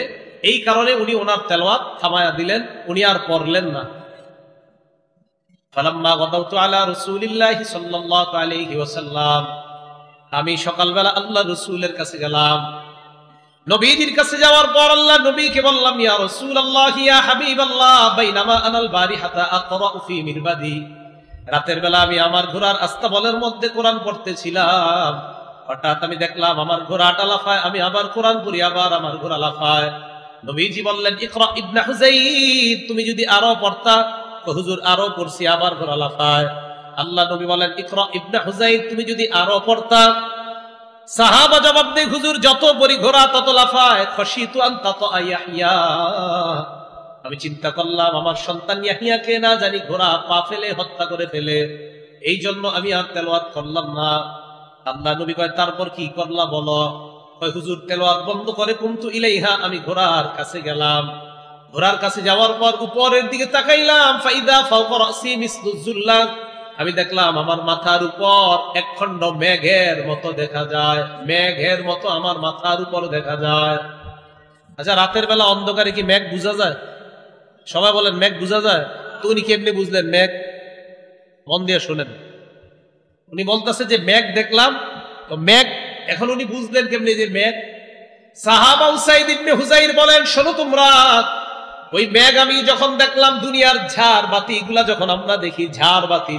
এই কারণে উনি ওনার তেলাওয়াত থামায়া দিলেন, উনি আর পড়লেন না। ফালাম্মা গাদাউতু আলা রাসূলিল্লাহি সাল্লাল্লাহু আলাইহি ওয়াসাল্লাম, আমি সকালবেলা আল্লাহ রাসূলের কাছে গেলাম। নবীজির কাছে যাওয়ার পর আল্লাহ নবীকে বললাম, ইয়া রাসূলুল্লাহ ইয়া হাবিবাল্লাহ, বাইনামা আনাল বারিহাতা আকরাউ ফি মিরবাদি, রাতের বেলা আমি আমার ঘোড়ার আস্তাবলের মধ্যে কোরআন পড়তেছিলাম। হঠাৎ আমি দেখলাম আমার ঘোড়াটা লাফায়, আমি আবার কোরআন পড়ি, আবার আমার ঘোড়া লাফায়। নবীজি বললেন ইকরা ইবনে হুযাইর, তুমি যদি আরো পড়তা। হুজুর আরো পড়ছি, আবার ঘোরা লাফায়। আল্লাহ নবী বলেন ইকরা ইবনে হুযাইর, তুমি যদি আরো পড়তা। সাহাবা জবাব দেয় হুজুর যত পড়ি ঘোরা তত লাফায়। খশিতু আন তাতা ইয়াহইয়া, আমি চিন্তা করলাম আমার সন্তান ইয়াহিয়াকে না জানি ঘোড়া পা ফেলে হত্যা করে ফেলে, এই জন্য আমি আর তেলাওয়াত করলাম না। আল্লাহ নবী কয় তারপর কি করলা বলো? হুজুর তেলাওয়াত বন্ধ করে কুমতু ইলাইহা, আমি ঘোড়ার কাছে গেলাম। ঘোড়ার কাছে যাওয়ার পর উপরের দিকে তাকাইলাম, ফাইদা ফাওকা রাসি মিসলুজ জুল্লাহ, আমি দেখলাম আমার মাথার উপর একখণ্ড মেঘের মতো দেখা যায়। মেঘের মতো আমার মাথার উপর দেখা যায়। আচ্ছা, রাতের বেলা অন্ধকারে কি মেঘ বোঝা যায়? সবাই বলেন মেঘ বোঝা যায়। তো উনি কেমনি বুঝলেন মেঘ? মন দিয়ে শোনেন। উনি বলতেছে যে মেঘ দেখলাম, তো মেঘ এখন উনি বুঝলেন কেমনি যে মেঘ? সাহাবা উসাইদ ইবনে হুযাইর বলেন শোনো তোমরা, ওই মেঘ আমি যখন দেখলাম দুনিয়ার ঝাড় বাতি গুলা যখন আমরা দেখি, ঝাড় বাতি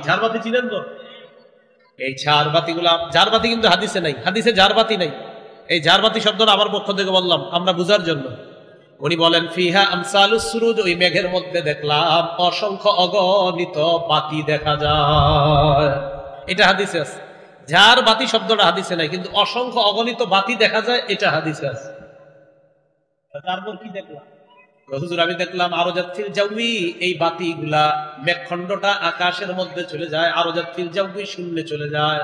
চিনেন তো? এই ঝাড় বাতি গুলা, ঝাড় বাতি কিন্তু হাদিসে নাই, হাদিসে ঝাড় বাতি নাই। এই ঝাড় বাতি শব্দটা আমার পক্ষ থেকে বললাম আমরা বুঝার জন্য। উনি বলেন ফিহা আমসালুস সুরুজ, ওই মেঘের মধ্যে দেখলাম অসংখ্য অগণিত বাতি দেখা যায়। এটা হাদিসে আছে। ঝাড় বাতি শব্দটা হাদিসে নাই, কিন্তু অসংখ্য অগণিত বাতি দেখা যায়, এটা হাদিসে আছে। তারপর কি দেখলাম? হুজুর আমি দেখলাম আরজাতিল জাউই, এই বাতিগুলা মেঘখণ্ডটা আকাশের মধ্যে চলে যায়, আরজাতিল জাউই শূন্যে চলে যায়।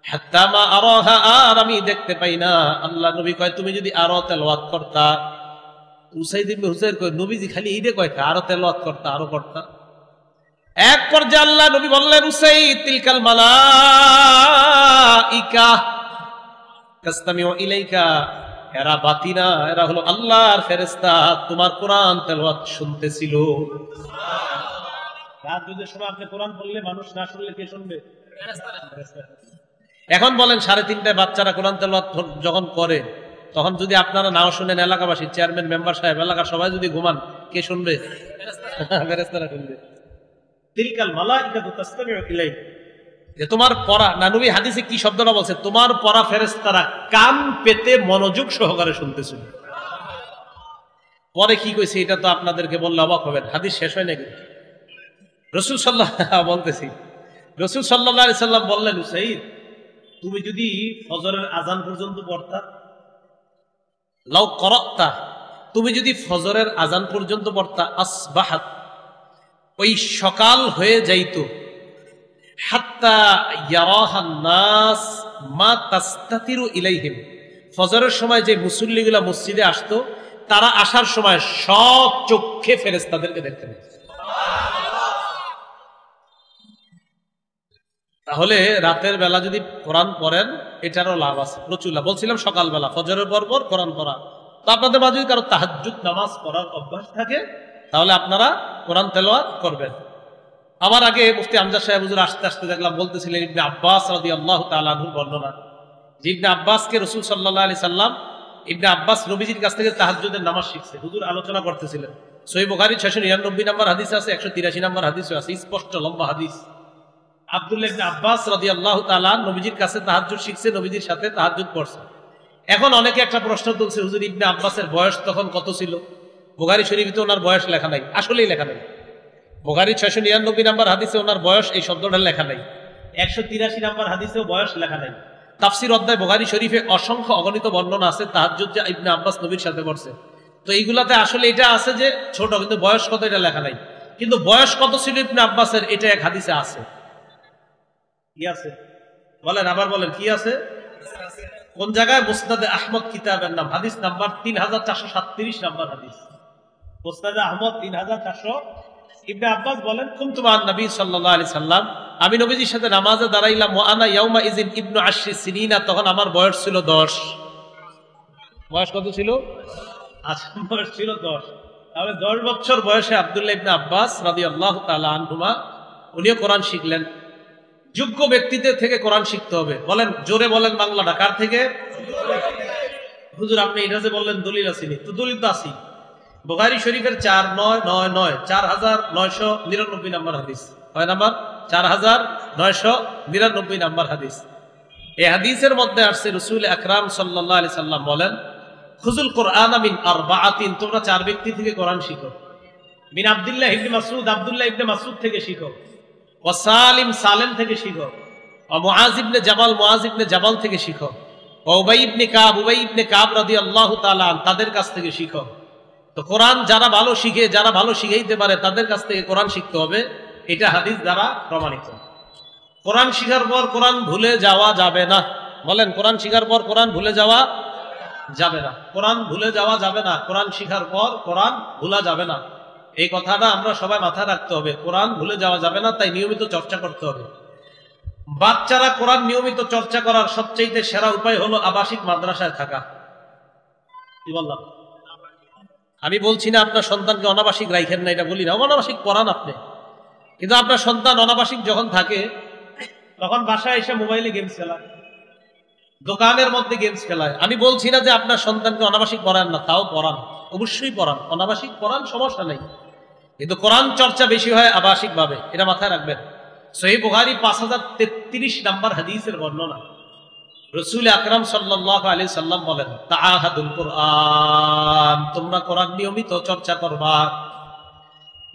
হাত্তা মা আরাহা, আর আমি দেখতে পাই না। আল্লাহ নবী কয় তুমি যদি আরো তেলাওয়াত করতা। উসাইদ ইবনে হুযাইর কয় নবীজি খালি এইটা কয়টা, আরো তেলাওয়াত করতা, আরো করতা। এক পর্যায়ে আল্লাহ নবী বললেন উসাইদ তিলকাল মালাইকা তাসতামিউ ইলাইকা, এরা বাতি না, এরা হলো আল্লাহর ফেরেশতা, তোমার কোরআন তেলাওয়াত শুনতেছিল। রাত যদি সময় আপনি কোরআন পড়লে মানুষ না শুনলে কে শুনবে? এখন বলেন 3:30টায় বাচ্চারা কোরআন তেলাওয়াত যখন করে, তখন যদি আপনারা নাও শুনেন, এলাকাবাসী চেয়ারম্যান মেম্বার সাহেব এলাকার সবাই যদি ঘুমান, কে শুনবে? ফেরেশতারা শুনবে। তিলকাল মালাইকাতু তাসতামিউ ইলাইক, যে তোমার পড়া, না নবী হাদিসে কি শব্দটা বলছে? তোমার পড়া ফেরেশতারা কান পেতে মনোযোগ সহকারে শুনতেছিল। পরে কি কইছে এটা তো আপনাদেরকে বললে অবাক হবেন, হাদিস শেষ হয় নাকি। রাসূল সাল্লাল্লাহু বলতেছি, রাসূল সাল্লাল্লাহু আলাইহি সাল্লাম বললেন উসাইদ তুমি যদি ফজরের আজান পর্যন্ত পড়তা, লাউ করাতা, তুমি যদি ফজরের আজান পর্যন্ত পড়তা, আসবাহাত, ওই সকাল হয়ে যাইতো, হাত্তা ইয়ারাহান নাস মা তাস্তাতিরু ইলাইহিম, ফজরের সময় যে মুসল্লিগুলা মসজিদে আসতো, তারা আসার সময় সব চোখে ফেরেশতাদেরকে দেখতে পেত। তাহলে রাতের বেলা যদি কোরআন পড়েন এটারও লাভ আছে, প্রচুর লাভ। বলছিলাম সকালবেলা ফজরের পর পর কোরআন পড়া। তো আপনাদের মাঝে যদি কারো তাহাজ্জুদ নামাজ পড়ার অভ্যাস থাকে, তাহলে আপনারা কোরআন তেলাওয়াত করবেন। আমার আগে মুফতি আমজাদ সাহেব হুজুর আসতে আসতে দেখলাম বলতেছিলেন ইবনে আব্বাস রাদিয়াল্লাহু তাআলা আনহুর বর্ণনা, যে ইবনে আব্বাসকে রাসূল সাল্লাল্লাহু আলাইহি সাল্লাম, ইবনে আব্বাস নবীজির কাছ থেকে তাহাজ্জুদের নামাজ শিখছে। হুজুর আলোচনা করতেছিলেন, সহিহ বুখারী 699 নম্বর হাদিস আছে, 183 নম্বর হাদিসও আছে, স্পষ্ট লম্বা হাদিস। আব্দুল্লাহ ইবনে আব্বাস রাদিয়াল্লাহু তাআলা নবীজির কাছে তাহাজ্জুদ শিখছে, নবীজির সাথে তাহাজ্জুদ পড়ছে। এখন অনেকে একটা প্রশ্ন তুলছে, হুজুর ইবনে আব্বাসের বয়স তখন কত ছিল? বুখারী শরীফে ওনার বয়স লেখা নাই, আসলেই লেখা নাই। বুখারী 699 নম্বর হাদিসে ওনার বয়স এই শব্দটা লেখা নাই, 183 নম্বর হাদিসেও বয়স লেখা নাই। তাফসীর অধ্যায় বুখারী শরীফে অসংখ্য অগণিত বর্ণনা আছে তাহাজ্জুদ যে ইবনে আব্বাস নবীর সাথে পড়ছে। তো এইগুলাতে আসলে এটা আছে যে ছোট, কিন্তু বয়স কত এটা লেখা নাই। কিন্তু বয়স কত ছিল ইবনে আব্বাসের, এটা এক হাদিসে আছে। কি আছে বলেন, আবার বলেন কি আছে? কোন জায়গায়? মুসনাদে আহমদ কিতাবের নাম, হাদিস নাম্বার 3437 নম্বর হাদিস, মুসনাদে আহমদ 3400। ইবনে আব্বাস বলেন কুনতু মা নবী সাল্লাল্লাহু আলাইহি সাল্লাম, আমি নবীজির সাথে নামাজে দাঁড়াইলাম, ওয়া আনা ইয়াউমা ইযিন ইবনু 10 সিনিনা, তখন আমার বয়স ছিল 10। বয়স কত ছিল? আচ্ছা, বয়স ছিল 10। তাহলে 10 বছর বয়সে আব্দুল্লাহ ইবনে আব্বাস রাদিয়াল্লাহু তাআলা আনহুমা উনিও কোরআন শিখলেন। যোগ্য ব্যক্তিদের থেকে কোরআন শিখতে হবে। বলেন জোরে বলেন বাংলাটা কার থেকে? হুজুর আপনি এটা যে বললেন দলিল আসেনি, তো দলিল তো আসি। বুখারী শরীফের 4999 4999 নম্বর হাদিস, কয় নাম্বার? 4999 নম্বর হাদিস। এই হাদিসের মধ্যে আসছে রাসূল আকরাম সাল্লাল্লাহু আলাইহি সাল্লাম বলেন, খুজুল কোরআন মিন আরবাআতিন, তোমরা চার ব্যক্তি থেকে কোরআন শিখো। মিন আব্দুল্লাহ ইবনে মাসউদ, আব্দুল্লাহ ইবনে মাসউদ থেকে শিখো। ওয়া সালিম, সালেম থেকে শিখো। ওয়া মুআজ ইবনে জাবাল, মুআজ ইবনে জাবাল থেকে শিখো। ওয়া উবাই ইবনে কাব, উবাই ইবনে কাব রাদিয়াল্লাহু তাআলা তাদের কাছ থেকে শিখো। তো কোরআন যারা ভালো শিখে, যারা ভালো শিখাইতে পারে তাদের কাছ থেকে কোরআন শিখতে হবে, এটা হাদিস দ্বারা প্রমাণিত। কোরআন শিখার পর কোরআন ভুলে যাওয়া যাবে না। বলেন, কোরআন শিখার পর কোরআন ভুলে যাওয়া যাবে না। কোরআন ভুলে যাওয়া যাবে না, কোরআন শিখার পর কোরআন ভুলা যাবে না। এই কথাটা আমরা সবাই মাথায় রাখতে হবে। কোরআন ভুলে যাওয়া যাবে না, তাই নিয়মিত চর্চা করতে হবে। বাচ্চারা কোরআন নিয়মিত চর্চা করার সবচেয়ে সেরা উপায় হলো আবাসিক মাদ্রাসায় থাকা। কি বললাম? আমি বলছি না আপনার সন্তানকে অনাবাসিক রাখেন না, এটা বলি না। অনাবাসিক পড়ান আপনি, কিন্তু আপনার সন্তান অনাবাসিক যখন থাকে তখন বাসায় এসে মোবাইলে গেমস খেলায়, দোকানের মধ্যে গেমস খেলায়। আমি বলছি না যে আপনার সন্তানকে অনাবাসিক পড়ান না, তাও পড়ান, অবশ্যই পড়ান, অনাবাসিক পড়ান, সমস্যা নেই। কিন্তু কোরআন চর্চা বেশি হয় আবাসিক ভাবে, এটা মাথায় রাখবেন। সহিহ বুখারী 5033 নম্বর হাদিসের বর্ণনা। রাসূল আকরাম সাল্লাল্লাহু আলাইহি সাল্লাম বলেন, তাআহাদুল কোরআন, তোমরা কোরআন নিয়মিত চর্চা করবা।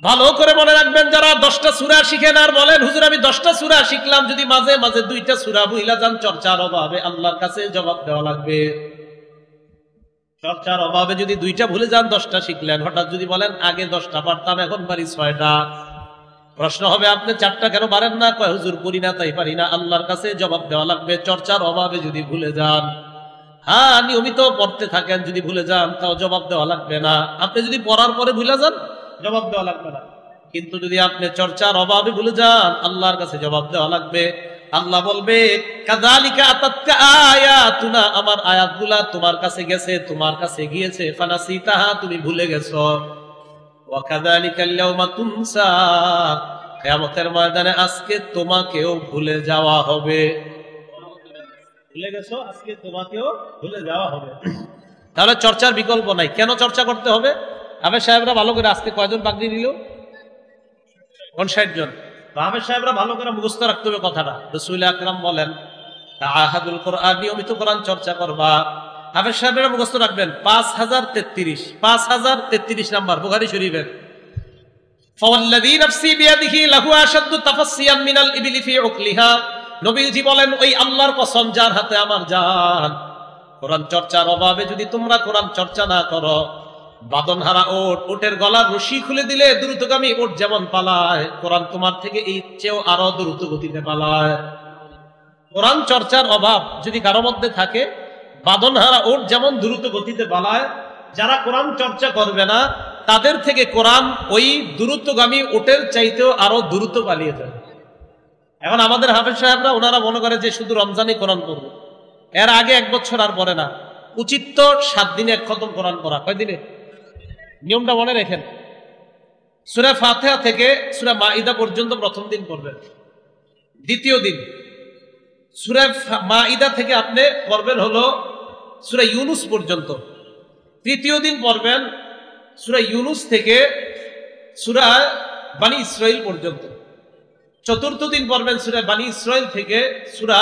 ভালো করে মনে রাখবেন, যারা 10টা সূরা শিখেন আর বলেন হুজুর আমি 10টা সূরা শিখলাম, যদি মাঝে মাঝে 2টা সূরা ভুইলা যান, চর্চার অভাবে আল্লাহর কাছে জবাব দেওয়া লাগবে। চর্চার অভাবে যদি 2টা ভুলে যান, 10টা শিখলেন, হঠাৎ যদি বলেন আগে 10টা পারতাম এখন পারি 6টা, প্রশ্ন হবে আপনি 4টা কেন পারেন না? কয় হুজুর করি না তাই পারি না। আল্লাহর কাছে জবাব দেওয়া লাগবে চর্চার অভাবে যদি ভুলে যান। হ্যাঁ, নিয়মিত পড়তে থাকেন, যদি ভুলে যান তাও জবাব দেওয়া লাগবে না। আপনি যদি পড়ার পরে ভুলে যান, জবাব দেওয়া লাগবে না। কিন্তু যদি আপনি চর্চার অভাবে ভুলে যান, আল্লাহর কাছে জবাব দেওয়া লাগবে। আল্লাহ বলবে, কাযালিকা আতাতকা আয়াতুনা, আমার আয়াতগুলা তোমার কাছে গেছে, তোমার কাছে গিয়েছে, ফানাসিতাহা, তুমি ভুলে গেছো। ওয়া কাযালিকাল ইয়াউমা তুনসা, কিয়ামতের ময়দানে আজকে তোমাকেও ভুলে যাওয়া হবে। ভুলে গেছো, আজকে তোমাকেও ভুলে যাওয়া হবে। তাহলে চর্চার বিকল্প নাই। কেন চর্চা করতে হবে? হাফেজ সাহেবরা ভালো করে আজকে কয়জন পাগড়ি নিল? 59 জন। হাফেজ সাহেবরা ভালো করে মুখস্থ রাখতে হবে কথাটা। রাসূল আকরাম বলেন, তাআহাদুল কোরআন, নিয়মিত কোরআন চর্চা করবা। হাফেজ সাহেবরা মুখস্থ রাখবেন 5033 নাম্বার বুখারী শরীফের। ফাওয়াল্লাযী নাফসি বিয়াদিহি লাহু আশাদ্দু তাফাসসিয়াম মিনাল ইবলি ফি উকলিহা, নবীজি বলেন ওই আল্লাহর কসম যার হাতে আমার জান, কোরআন চর্চার অভাবে যদি তোমরা কোরআন চর্চা না করো, বাদনহারা ওট, ওটের গলার রশি খুলে দিলে দ্রুতগামী ওট যেমন পালায়, কোরআন তোমার থেকে এই চেয়েও আরো দ্রুত গতিতে পালায়। কোরআন চর্চার অভাব যদি কারো মধ্যে থাকে, বাদনহারা ওট যেমন দ্রুত গতিতে পালায়, যারা কোরআন চর্চা করবে না তাদের থেকে কোরআন ওই দ্রুতগামী ওটের চাইতেও আরো দ্রুত পালিয়ে যায়। এখন আমাদের হাফেজ সাহেবরা ওনারা মনে করে যে শুধু রমজানে কোরআন পড়বো, এর আগে 1 বছর আর পড়ে না। উচিত তো 7 দিনে 1 খতম কোরআন পড়া। কয় দিনে? নিয়মটা মনে রেখেন। সূরা ফাতিহা থেকে সূরা মাইদা পর্যন্ত প্রথম দিন পড়বেন, দ্বিতীয় দিন সূরা মাইদা থেকে আপনি পড়বেন হলো সূরা ইউনুস পর্যন্ত, তৃতীয় দিন পড়বেন সূরা ইউনুস থেকে সূরা বনী ইসরাইল পর্যন্ত, চতুর্থ দিন পড়বেন সূরা বনী ইসরাইল থেকে সূরা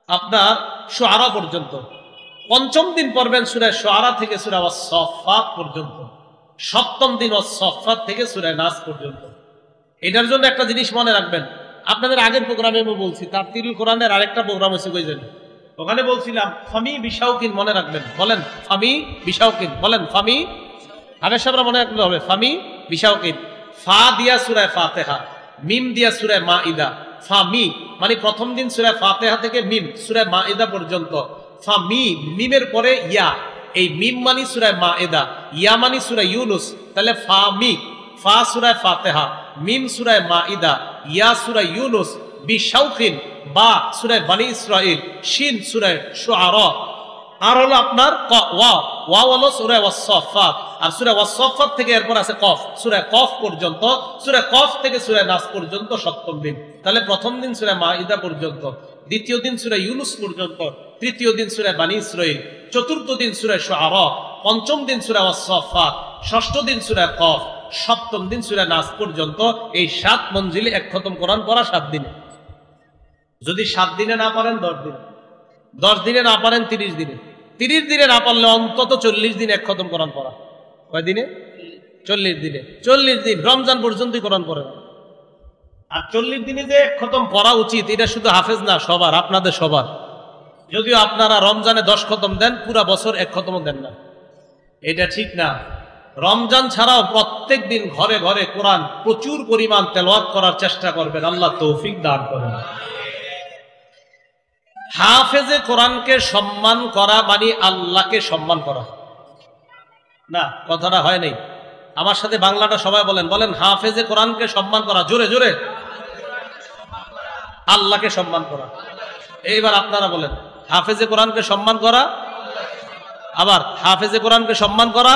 আপনার শুআরা পর্যন্ত, পঞ্চম দিন পড়বেন সূরা শুআরা থেকে সূরা ওয়াস-সাফফাত পর্যন্ত, সপ্তম দিন ওয়াস-সাফফাত থেকে সূরা নাস পর্যন্ত। এটার জন্য একটা জিনিস মনে রাখবেন, আপনাদের আগের প্রোগ্রামে আমি বলছি তাফসীরুল কোরআনের আরেকটা প্রোগ্রাম হচ্ছে কইছেন, ওখানে বলছিলাম ফামি বিশাউকিন মনে রাখবেন। বলেন ফামি বিশাউকিন, বলেন ফামি। হাফেজ সাহেবরা মনে রাখতে হবে ফামি বিশাউকিন। ফা দিয়া সূরা ফাতিহা, মিম দিয়া সূরা মাইদা। ফামি মানে প্রথম দিন সূরা ফাতিহা থেকে মিম সূরা মাইদা পর্যন্ত। ফামি, মিমের পরে ইয়া, এই মিম মানে সূরা মাইদা, ইয়া মানে সূরা ইউনুস। তাহলে ফামি, ফা সূরা ফাতিহা, মিম সূরা মাইদা, ইয়া সূরা ইউনুস, বিশাউকিন বা সূরা বনী ইসরাইল, শিন সূরা শুআরা, আর হলো আপনার ওয়া হলো সূরা ওয়াস-সাফফাত, আর সূরা ওয়াস-সাফফাত থেকে এরপর আছে কফ, সূরা কফ পর্যন্ত, সূরা কফ থেকে সূরা নাস পর্যন্ত সপ্তম দিন। তাহলে প্রথম দিন সূরা মাইদা পর্যন্ত, দ্বিতীয় দিন সূরা ইউনুস পর্যন্ত, তৃতীয় দিন সূরা বনী ইসরাইল, চতুর্থ দিন সূরা শুআরা, পঞ্চম দিন সূরা ওয়াস-সাফফাত, ষষ্ঠ দিন সূরা কফ, সপ্তম দিন সূরা নাস পর্যন্ত। এই 7 মঞ্জিলে 1 খতম কোরআন পড়া 7 দিনে। যদি 7 দিনে না পারেন 10 দিনে, 10 দিনে না পারেন 30 দিনে, 30 দিনে না পারলে অন্তত 40 দিন এক খতম কোরআন পড়া। কয় দিনে? 40 দিনে। 40 দিন রমজান পর্যন্তই কোরআন পড়ে। আর 40 দিনে যে এক খতম পড়া উচিত, এটা শুধু হাফেজ না, সবার, আপনাদের সবার। যদিও আপনারা রমজানে 10 খতম দেন, পুরা বছর এক খতমও দেন না, এটা ঠিক না। রমজান ছাড়াও প্রত্যেক দিন ঘরে ঘরে কোরআন প্রচুর পরিমাণ তেলাওয়াত করার চেষ্টা করবেন, আল্লাহ তৌফিক দান করেন। হাফেজে কোরআনকে সম্মান করা মানে আল্লাহকে সম্মান করা না, কথাটা হয় নাই। আমার সাথে বাংলাটা সবাই বলেন, বলেন হাফেজে কোরআনকে সম্মান করা, জোরে জোরে, আল্লাহকে সম্মান করা। এইবার আপনারা বলেন হাফেজে কোরআনকে সম্মান করা, আবার হাফেজে কোরআনকে সম্মান করা।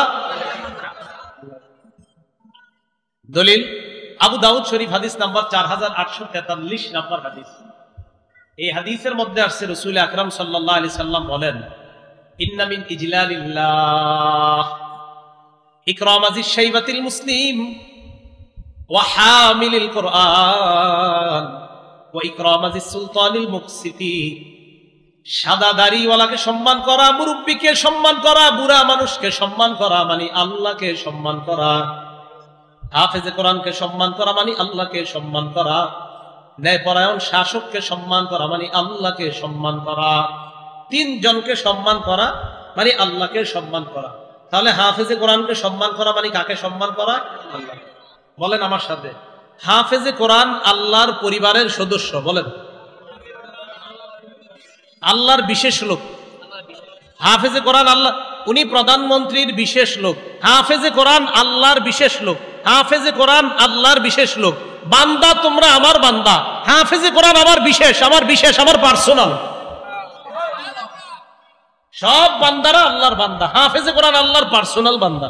দলিল আবু দাউদ শরীফ হাদিস নাম্বার 4843 নাম্বার হাদিস। এই হাদিসের মধ্যে আসছে রাসূল আকরাম সাল্লাল্লাহু আলাইহি সাল্লাম বলেন, ইন্না মিন ইজলালিল্লাহ ইকরামাজিশ শাইবাতিল মুসলিম ওয়া হামিলিল কোরআন ওয়া ইকরামাজিস সুলতানিল মুকসিতি। সাদা দাড়িওয়ালাকে সম্মান করা, মুরব্বীকে সম্মান করা, বুড়া মানুষকে সম্মান করা মানে আল্লাহকে সম্মান করা। হাফেজে কোরআনকে সম্মান করা মানে আল্লাহকে সম্মান করা। ন্যায়পরায়ণ শাসককে সম্মান করা মানে আল্লাহকে সম্মান করা। 3 জনকে সম্মান করা মানে আল্লাহকে সম্মান করা। তাহলে হাফেজে কোরআনকে সম্মান করা মানে কাকে সম্মান করা? আল্লাহ। বলেন আমার সাথে, হাফেজে কোরআন আল্লাহর পরিবারের সদস্য। বলেন, আল্লাহর বিশেষ লোক। হাফেজে কোরআন আল্লাহ, উনি প্রধানমন্ত্রীর বিশেষ লোক। হাফেজে কোরআন আল্লাহর বিশেষ লোক। হাফেজে কোরআন আল্লাহর বিশেষ লোক। বান্দা তোমরা আমার বান্দা, হাফেজে কোরআন আমার বিশেষ, আমার বিশেষ, আমার পার্সোনাল। সব বান্দারা আল্লাহর বান্দা, হাফেজে কোরআন আল্লাহর পার্সোনাল বান্দা।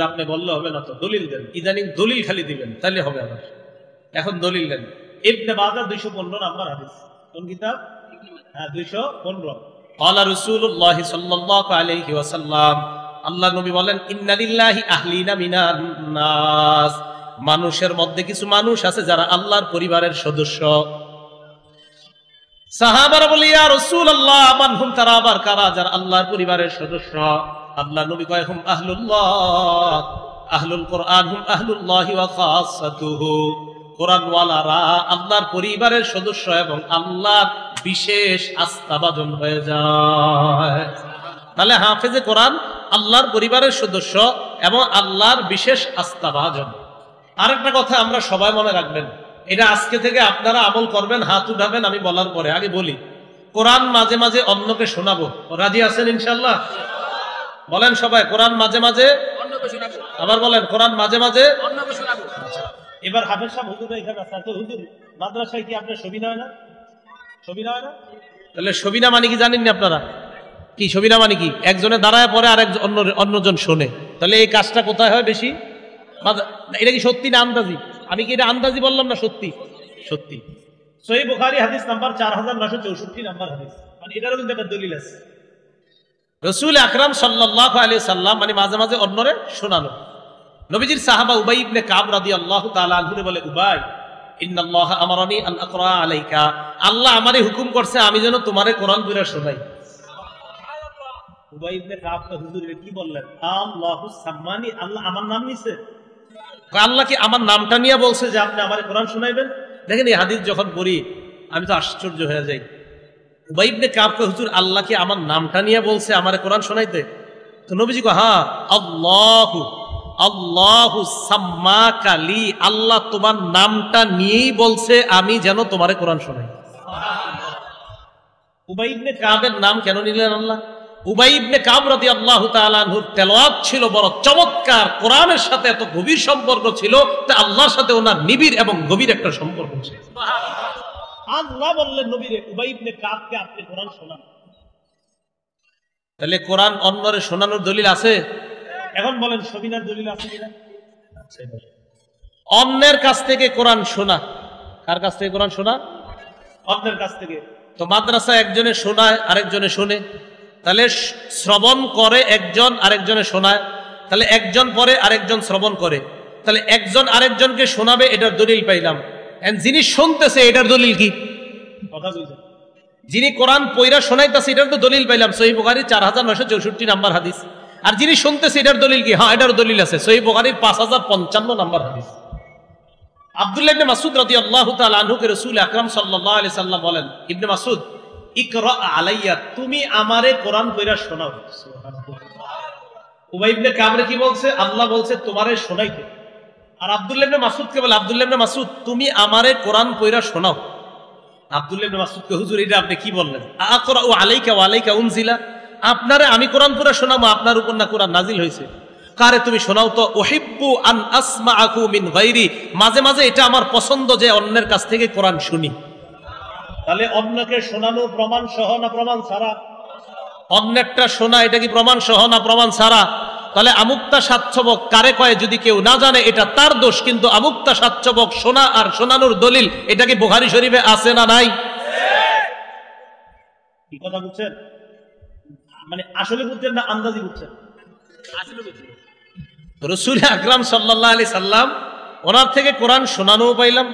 আপনি বললে হবে না, তো দলিল দেন। ইদানিং দলিল খালি দিবেন, তাহলে হবে। আবার এখন দলিল দেন। ইবনে বাজার 215 নাম্বার হাদিস। কোন কিতাব? হ্যাঁ, 215। ক্বালা রাসূলুল্লাহ সাল্লাল্লাহু আলাইহি ওয়াসাল্লাম, আল্লাহ নবী বলেন, ইন্না লিল্লাহি আহলিনা মিনান নাস, মানুষের মধ্যে কিছু মানুষ আছে যারা আল্লাহর পরিবারের সদস্য। সাহাবারা বলে, ইয়া রাসূলুল্লাহ মান হুম, তারা আবার কারা যারা আল্লাহর পরিবারের সদস্য? আল্লাহ নবী কয়, হুম আহলুল্লাহ, আহলুল কোরআন, হুম আহলুল্লাহি ওয়া খাসাতুহু, কোরআনওয়ালারা আল্লাহর পরিবারের সদস্য এবং আল্লাহর বিশেষ আস্থাভাজন হয়ে যায়। তাহলে হাফেজে কোরআন আল্লাহর পরিবারের সদস্য এবং আল্লাহর বিশেষ আস্থাভাজন। আরেকটা কথা আমরা সবাই মনে রাখবেন, এটা আজকে থেকে আপনারা আমল করবেন, হাত উঠাবেন আমি বলার পরে। আগে বলি, কোরআন মাঝে মাঝে অন্যকে শোনাবো। রাজি আছেন ইনশাআল্লাহ? বলেন সবাই, কোরআন মাঝে মাঝে অন্যকে শোনাবো। আবার বলেন, কোরআন মাঝে মাঝে অন্যকে শোনাবো। এবার হাফেজ সাহেব হুজুর এখানে আছে, তো হুজুর মাদ্রাসায় কি আপনার সবিনা হয় না? সবিনা হয় না? তাহলে সবিনা মানে কি জানেন না আপনারা? কি সবিনা মানে কি? একজনে দাঁড়ায় পরে আর অন্যজন শোনে। তাহলে এই কাজটা কোথায় হয় বেশি? এটা কি সত্যি না আন্দাজি? আমি কি এটা আন্দাজি বললাম না সত্যি? সত্যি। সহিহ বুখারী হাদিস নাম্বার 4964 নাম্বার হাদিস। মানে এটারও কিন্তু একটা দলিল আছে। রাসূল আকরাম সাল্লাল্লাহু আলাইহি সাল্লাম মানে মাঝে মাঝে অন্যরে শোনানো। নবীজির সাহাবা উবাই ইবনে কাব রাদিয়াল্লাহু তাআলা আনহু বলে, উবাই, ইন্নাল্লাহা আমারানি আন আকরা আলাইকা, আল্লাহ আমারে হুকুম করছে আমি যেন তোমারে কোরআন পড়ে শোনাই। উবাই ইবনে কাব তো হুজুর কি বললেন? আল্লাহু সাম্মানি, আল্লাহ আমার নাম নিছে। আল্লাহ কি আমার নামটা নিয়ে বলছে যে আপনি আমারে কোরআন শোনাইবেন? দেখেন এই হাদিস যখন পড়ি আমি তো আশ্চর্য হয়ে যাই। উবাই ইবনে কাব কয়, হুজুর আল্লাহ কি আমার নামটা নিয়ে বলছে আমারে কোরআন শোনাইতে? তো নবীজি কয়, হ্যাঁ, আল্লাহু আল্লাহু সাম্মাকা লি, আল্লাহ তোমার নামটা নিয়েই বলছে আমি যেন তোমারে কোরআন শোনাই। উবাই ইবনে কাবের নাম কেন নিলেন আল্লাহ? উবাই ইবনে কাব রাদিয়াল্লাহু তাআলা আনহুর তেলাওয়াত ছিল বড় চমৎকার, কোরআনের সাথে এত গভীর সম্পর্ক ছিল, তা আল্লাহর সাথে ওনার নিবিড় এবং গভীর একটা সম্পর্ক ছিল। আল্লাহ বললেন নবীরে, উবাই ইবনে কাবকে আপনি কোরআন শোনান। তাহলে কোরআন অন্যরে শোনানোর দলিল আছে? এখন বলেন সবিনার দলিল আছে কিনা? অন্যের কাছ থেকে কোরআন শোনা। কার কাছ থেকে কোরআন শোনা? অন্যের কাছ থেকে। তো মাদ্রাসা একজনে শোনায় আরেকজনে শোনে, তাহলে শ্রবণ করে একজন আরেকজনে শোনায়, তাহলে একজন পরে আরেকজন শ্রবণ করে, তাহলে একজন আরেকজনকে শোনাবে, এটার দলিল পাইলাম। যিনি শুনতেছে এটার দলিল কি? কথা বলছেন যিনি কোরআন পয়রা শোনাইতেছে এটার তো দলিল পাইলাম সহিহ বুখারীর 4964 নাম্বার হাদিস। আর যিনি শুনতেছে এটার দলিল কি? হ্যাঁ, এটার দলিল আছে সহিহ বুখারীর 5055 নাম্বার হাদিস। আব্দুল্লাহ ইবনে মাসউদ রাদিয়াল্লাহু তাআলা আনহুকে রাসূল আকরাম সাল্লাল্লাহু আলাইহি সাল্লাম বলেন, ইবনে মাসউদ ইকরা আলাইয়া, তুমি আমারে কোরআন পয়রা শোনাও। উবাই ইবনে কাবরে কি বলছে? আল্লাহ বলছে তোমারে শোনাইতে। আর আব্দুল্লাহ ইবনে মাসউদকে বলে, আব্দুল্লাহ ইবনে মাসউদ তুমি আমারে কোরআন পয়রা শোনাও। আব্দুল্লাহ ইবনে মাসউদকে, হুজুর এটা আপনি কি বললেন? আকরাউ আলাইকা ওয়া আলাইকা উনজিলা, আপনারে আমি কোরআন পড়া শোনাবো, আপনার উপর না কোরআন নাজিল হয়েছে। কারে তুমি শোনাও তো। উহিব্বু আন আসমাআকু মিন গায়রি, মাঝে মাঝে এটা আমার পছন্দ যে অন্যের কাছ থেকে কোরআন শুনি। তাহলে অন্যকে শোনানো প্রমাণ সহ না প্রমাণ ছাড়া? অন্যেরটা শোনা এটা কি প্রমাণ সহ না প্রমাণ ছাড়া? তাহলে আমুক্তা স্বাচ্ছবক কারে কয় যদি কেউ না জানে এটা তার দোষ, কিন্তু আমুক্তা স্বাচ্ছবক শোনা আর শোনানোর দলিল এটা কি বুখারী শরীফে আছে না নাই? কি কথা বুঝছেন? মানে আসলে বুঝছেন না আন্দাজি বুঝছেন? আসলে বুঝছেন। রাসূল আকরাম সাল্লাল্লাহু আলাইহি সাল্লাম ওনার থেকে কোরআন শোনানোও পাইলাম,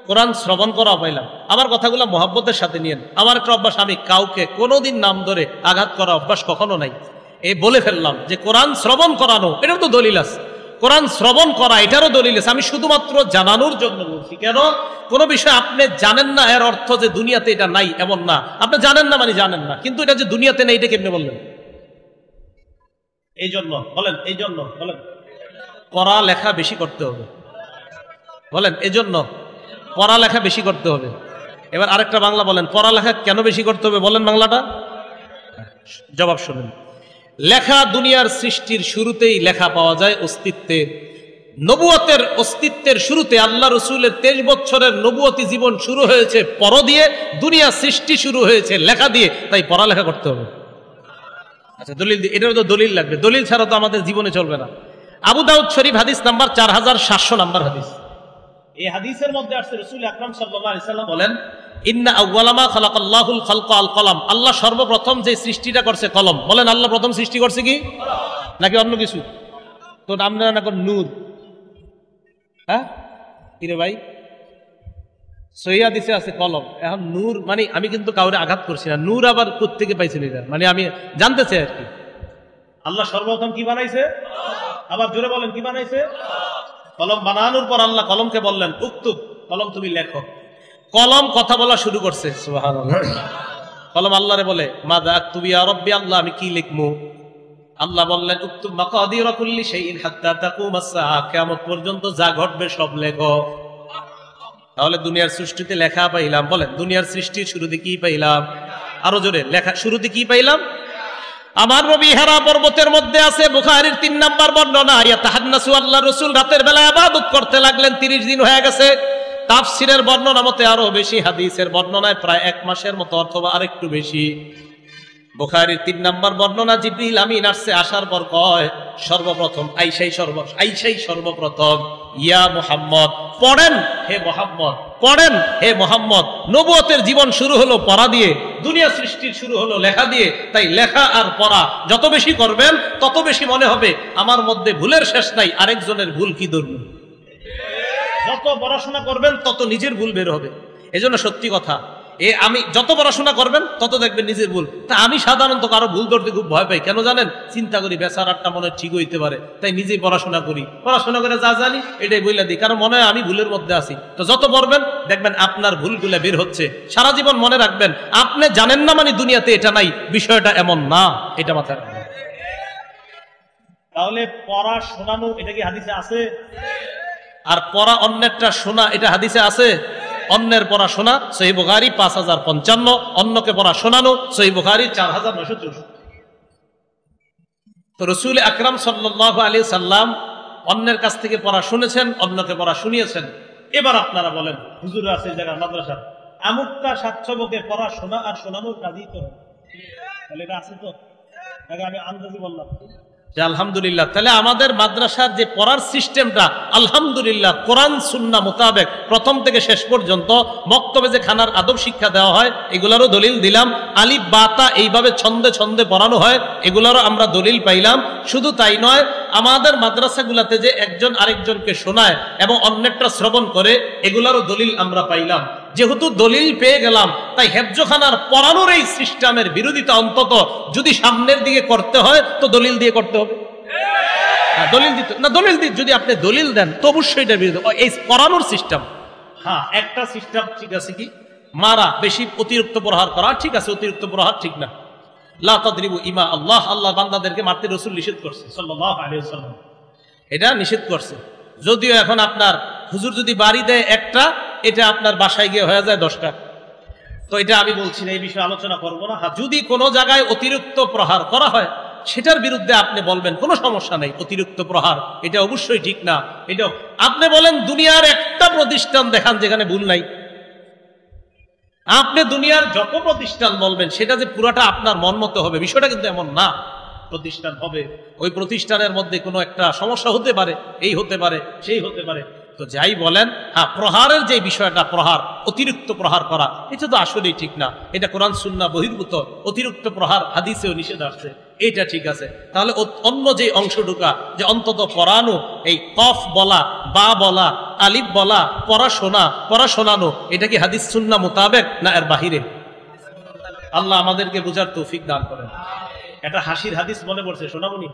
কোরআন শ্রবণ করাও পাইলাম। আমার কথাগুলো মহব্বতের সাথে নিয়েন। আমার একটা অভ্যাস, আমি কাউকে কোনোদিন নাম ধরে আঘাত করা অভ্যাস কখনো নাই। এই বলে ফেললাম যে কোরআন শ্রবণ করানো এটাও তো দলিল আছে, কোরআন শ্রবণ করা এটারও দলিল আছে। আমি শুধুমাত্র জানানোর জন্য বলছি। কেন? কোনো বিষয় আপনি জানেন না এর অর্থ যে দুনিয়াতে এটা নাই এমন না। আপনি জানেন না মানে জানেন না, কিন্তু এটা যে দুনিয়াতে নেই এটা কেমনে বললেন? এই জন্য বলেন, এই জন্য বলেন পড়ালেখা বেশি করতে হবে। বলেন এই জন্য পড়ালেখা বেশি করতে হবে। এবার আরেকটা বাংলা বলেন, পড়ালেখা কেন বেশি করতে হবে বলেন বাংলাটা। জবাব শুনেন। লেখা দুনিয়ার সৃষ্টির শুরুতেই লেখা পাওয়া যায় অস্তিত্বে। নবুয়তের অস্তিত্বের শুরুতে আল্লাহ রসুলের 23 বছরের নবুয়তি জীবন শুরু হয়েছে পড় দিয়ে, দুনিয়া সৃষ্টি শুরু হয়েছে লেখা দিয়ে। তাই পড়ালেখা করতে হবে। আচ্ছা দলিল, এটারও তো দলিল লাগবে। দলিল ছাড়া তো আমাদের জীবনে চলবে না। আবু দাউদ শরীফ হাদিস নাম্বার 4700 নাম্বার হাদিস। এই হাদিসের মধ্যে আসছে রাসূল আকরাম সাল্লাল্লাহু আলাইহি সাল্লাম বলেন, ইন্না আউওয়ালা মা খালাকাল্লাহুল খালকা আল কলম, আল্লাহ সর্বপ্রথম যে সৃষ্টিটা করছে কলম। বলেন আল্লাহ প্রথম সৃষ্টি করছে কি নাকি অন্য কিছু? তো আপনারা না কোন নূর? হ্যাঁ কিরে ভাই, সহিহ হাদিসে আছে কলম। এখন নূর মানে আমি কিন্তু কাউরে আঘাত করছি না। নূর আবার কোত্থেকে পাইছেন এটা? মানে আমি জানতে চাই আর কি। আল্লাহ সর্বপ্রথম কি বানাইছে? আবার জোরে বলেন কি বানাইছে? কলম বানানোর পর আল্লাহ কলমকে বললেন উক্তুব, কলম তুমি লেখো। কলম কথা বলা শুরু করছে। সুবহানাল্লাহ। কলম আল্লাহরে বলে মাযা আকতুবু ইয়া রাব্বি, আল্লাহ আমি কি লিখবো? আল্লাহ বললেন উক্তুব মাকাদির কুল্লি শাইইন হাত্তা তাকুম আস-সাআ, কিয়ামত পর্যন্ত যা ঘটবে সব লেখো। তাহলে দুনিয়ার সৃষ্টিতে লেখা পাইলাম। বলেন দুনিয়ার সৃষ্টির শুরুতে কি পাইলাম? আরো জোরে, লেখা শুরুতে কি পাইলাম? আমার নবী হেরা পর্বতের মধ্যে আছে বুখারীর 3 নাম্বার বর্ণনা, ইয়াতাহান্নাসু, আল্লাহ রাসূল রাতের বেলা ইবাদত করতে লাগলেন। 30 দিন হয়ে গেছে। তাফসীরের বর্ণনা মতে আরো বেশি, হাদিসের বর্ণনায় প্রায় 1 মাসের মতো অথবা আরেকটু বেশি। বুখারীর 3 নাম্বার বর্ণনা, জিবরিল আমিন আসছে, আসার পর কয় সর্বপ্রথম আইসাই সর্বপ্রথম ইয়া মুহাম্মদ, পড়েন হে মুহাম্মদ, পড়েন হে মুহাম্মদ। নবুয়তের জীবন শুরু হলো পড়া দিয়ে, দুনিয়া সৃষ্টির শুরু হলো লেখা দিয়ে। তাই লেখা আর পড়া যত বেশি করবেন তত বেশি মনে হবে আমার মধ্যে ভুলের শেষ নাই, আরেকজনের ভুল কি ধরবেন। যত পড়াশোনা করবেন তত নিজের ভুল বের হবে। এজন্য সত্যি কথা, আমি যত পড়াশোনা করবেন তত দেখবেন নিজের ভুল। তা আমি সাধারণত কারো ভুল ধরতে খুব ভয় পাই। কেন জানেন? চিন্তা করি বেচারাটা মনে ঠিক হইতে পারে, তাই নিজেই পড়াশোনা করি। পড়াশোনা করে যা জানি এটাই বইলা দিই, কারণ মনে হয় আমি ভুলের মধ্যে আছি। তো যত পড়বেন দেখবেন আপনার ভুলগুলো বের হচ্ছে। সারা জীবন মনে রাখবেন, আপনি জানেন না মানে দুনিয়াতে এটা নাই, বিষয়টা এমন না, এটা মাথায় রাখবেন। তাহলে পড়া শোনানো এটা কি হাদিসে আছে? আর পড়া অন্যেরটা শোনা এটা হাদিসে আছে? অন্যের পড়া শোনা সহিহ বুখারী 5055, অন্যকে পড়া শোনানো সহিহ বুখারী 4964। তো রাসূল আকরাম সাল্লাল্লাহু আলাইহি সাল্লাম অন্যের কাছ থেকে পড়া শুনেছেন, অন্যকে পড়া শুনিয়েছেন। এবার আপনারা বলেন, হুজুর আছে জায়গা মাদ্রাসা আমুকটা স্বাচ্ছবকে পড়া শোনা আর শোনানোর কাজই তো, তাহলে এটা আছে তো? আমি আন্দাজি বললাম যে আলহামদুলিল্লাহ। তাহলে আমাদের মাদ্রাসার যে পড়ার সিস্টেমটা আলহামদুলিল্লাহ কোরআন সুন্নাহ মোতাবেক প্রথম থেকে শেষ পর্যন্ত, মক্তবে যে খানার আদব শিক্ষা দেওয়া হয় এগুলারও দলিল দিলাম। আলিফ বাতা এইভাবে ছন্দে ছন্দে পড়ানো হয়, এগুলারও আমরা দলিল পাইলাম। শুধু তাই নয়, আমাদের মাদ্রাসাগুলাতে যে একজন আরেকজনকে শোনায় এবং অন্যেরটা শ্রবণ করে এগুলারও দলিল আমরা পাইলাম। যেহেতু দলিল পেয়ে গেলাম, তাই হেফজখানার পড়ানোর এই সিস্টেমের বিরোধিতা অন্তত যদি সামনের দিকে করতে হয় তো দলিল দিয়ে করতে হবে। দলিল দিতে না, দলিল দিয়ে যদি আপনি দলিল দেন তো অবশ্যই এটার বিরুদ্ধে। এই পড়ানোর সিস্টেম, হ্যাঁ একটা সিস্টেম ঠিক আছে, কি মারা, বেশি অতিরিক্ত প্রহার করা ঠিক আছে, অতিরিক্ত প্রহার ঠিক না। লা তাদরিবু ইমা আল্লাহ, আল্লাহ বান্দাদেরকে মারতে রাসূল নিষেধ করছে সাল্লাল্লাহু আলাইহি ওয়াসাল্লাম, এটা নিষেধ করছে। যদিও এখন আপনার হুজুর যদি বাড়ি দেয় একটা, এটা আপনার বাসায় গিয়ে হয়ে যায় 10টা। তো এটা আমি বলছি না, এই বিষয়ে আলোচনা করবো না। যদি কোনো জায়গায় অতিরিক্ত প্রহার করা হয় সেটার বিরুদ্ধে আপনি বলবেন কোনো সমস্যা নেই, অতিরিক্ত প্রহার এটা অবশ্যই ঠিক না। এটা আপনি বলেন দুনিয়ার একটা প্রতিষ্ঠান দেখান যেখানে ভুল নাই। আপনি দুনিয়ার যত প্রতিষ্ঠান বলবেন সেটা যে পুরাটা আপনার মন মতো হবে বিষয়টা কিন্তু এমন না। প্রতিষ্ঠান হবে, ওই প্রতিষ্ঠানের মধ্যে কোনো একটা সমস্যা হতে পারে, এই হতে পারে, সেই হতে পারে। তো যাই বলেন, হ্যাঁ প্রহারের যে বিষয়টা, প্রহার অতিরিক্ত প্রহার করা এটা তো আসলেই ঠিক না, এটা কোরআন সুন্নাহ বহির্ভূত। অতিরিক্ত প্রহার হাদিসেও নিষেধ আসছে, এটা ঠিক আছে। তাহলে অন্য যে অংশটুকা যে অন্তত পড়ানো, এই কফ বলা, বা বলা, আলিফ বলা, পড়াশোনা, পড়াশোনানো, এটা কি হাদিস সুন্নাহ মোতাবেক না এর বাহিরে? আল্লাহ আমাদেরকে বুঝার তৌফিক দান করেন। এটা হাসির হাদিস মনে পড়ছে, শোনাবনি?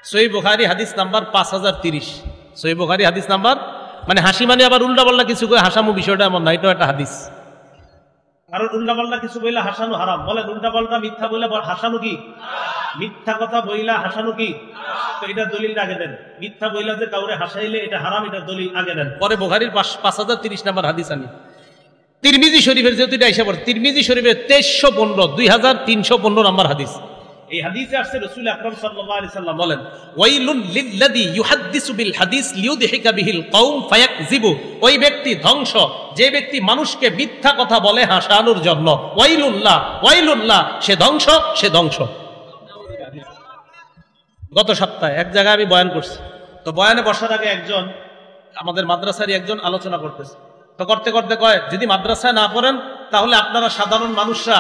সহিহ বুখারী হাদিস নাম্বার 5030। সহিহ বুখারী হাদিস নাম্বার, মানে হাসি মানে আবার উল্টা পাল্টা কিছু করে হাসামো বিষয়টা এমন না, এটা একটা হাদিস। কারণ উল্টা পাল্টা কিছু বইলা হাসানো হারাম। বলেন উল্টা পাল্টা মিথ্যা বলে হাসানো কি? মিথ্যা কথা বইলা হাসানো কি? তো এটা দলিল আগে দেন। মিথ্যা বইলা যে কাউরে হাসাইলে এটা হারাম, এটা দলিল আগে দেন। পরে বুখারীর 5030 নাম্বার হাদিস আনি। তিরমিজি শরীফের যেহেতু এটা এসে পড়ে, তিরমিজি শরীফের 2315, 2315 নাম্বার হাদিস। এই হাদিসে আসছে রাসূল আকরাম সাল্লাল্লাহু আলাইহি সাল্লাম বলেন, ওয়াইলুন লিল্লাযী ইউহাদ্দিসু বিল হাদিস লিইউদহিকা বিহিল কওম ফায়াকযিবু। ওই ব্যক্তি ধ্বংস যে ব্যক্তি মানুষকে মিথ্যা কথা বলে হাসানোর জন্য। ওয়াইলুল্লাহ, ওয়াইলুল্লাহ, সে ধ্বংস, সে ধ্বংস। গত সপ্তাহে এক জায়গায় আমি বয়ান করছি, তো বয়ানে বসার আগে একজন আমাদের মাদ্রাসারই একজন আলোচনা করতেছে। তো করতে করতে কয়, যদি মাদ্রাসায় না পড়েন তাহলে আপনারা সাধারণ মানুষরা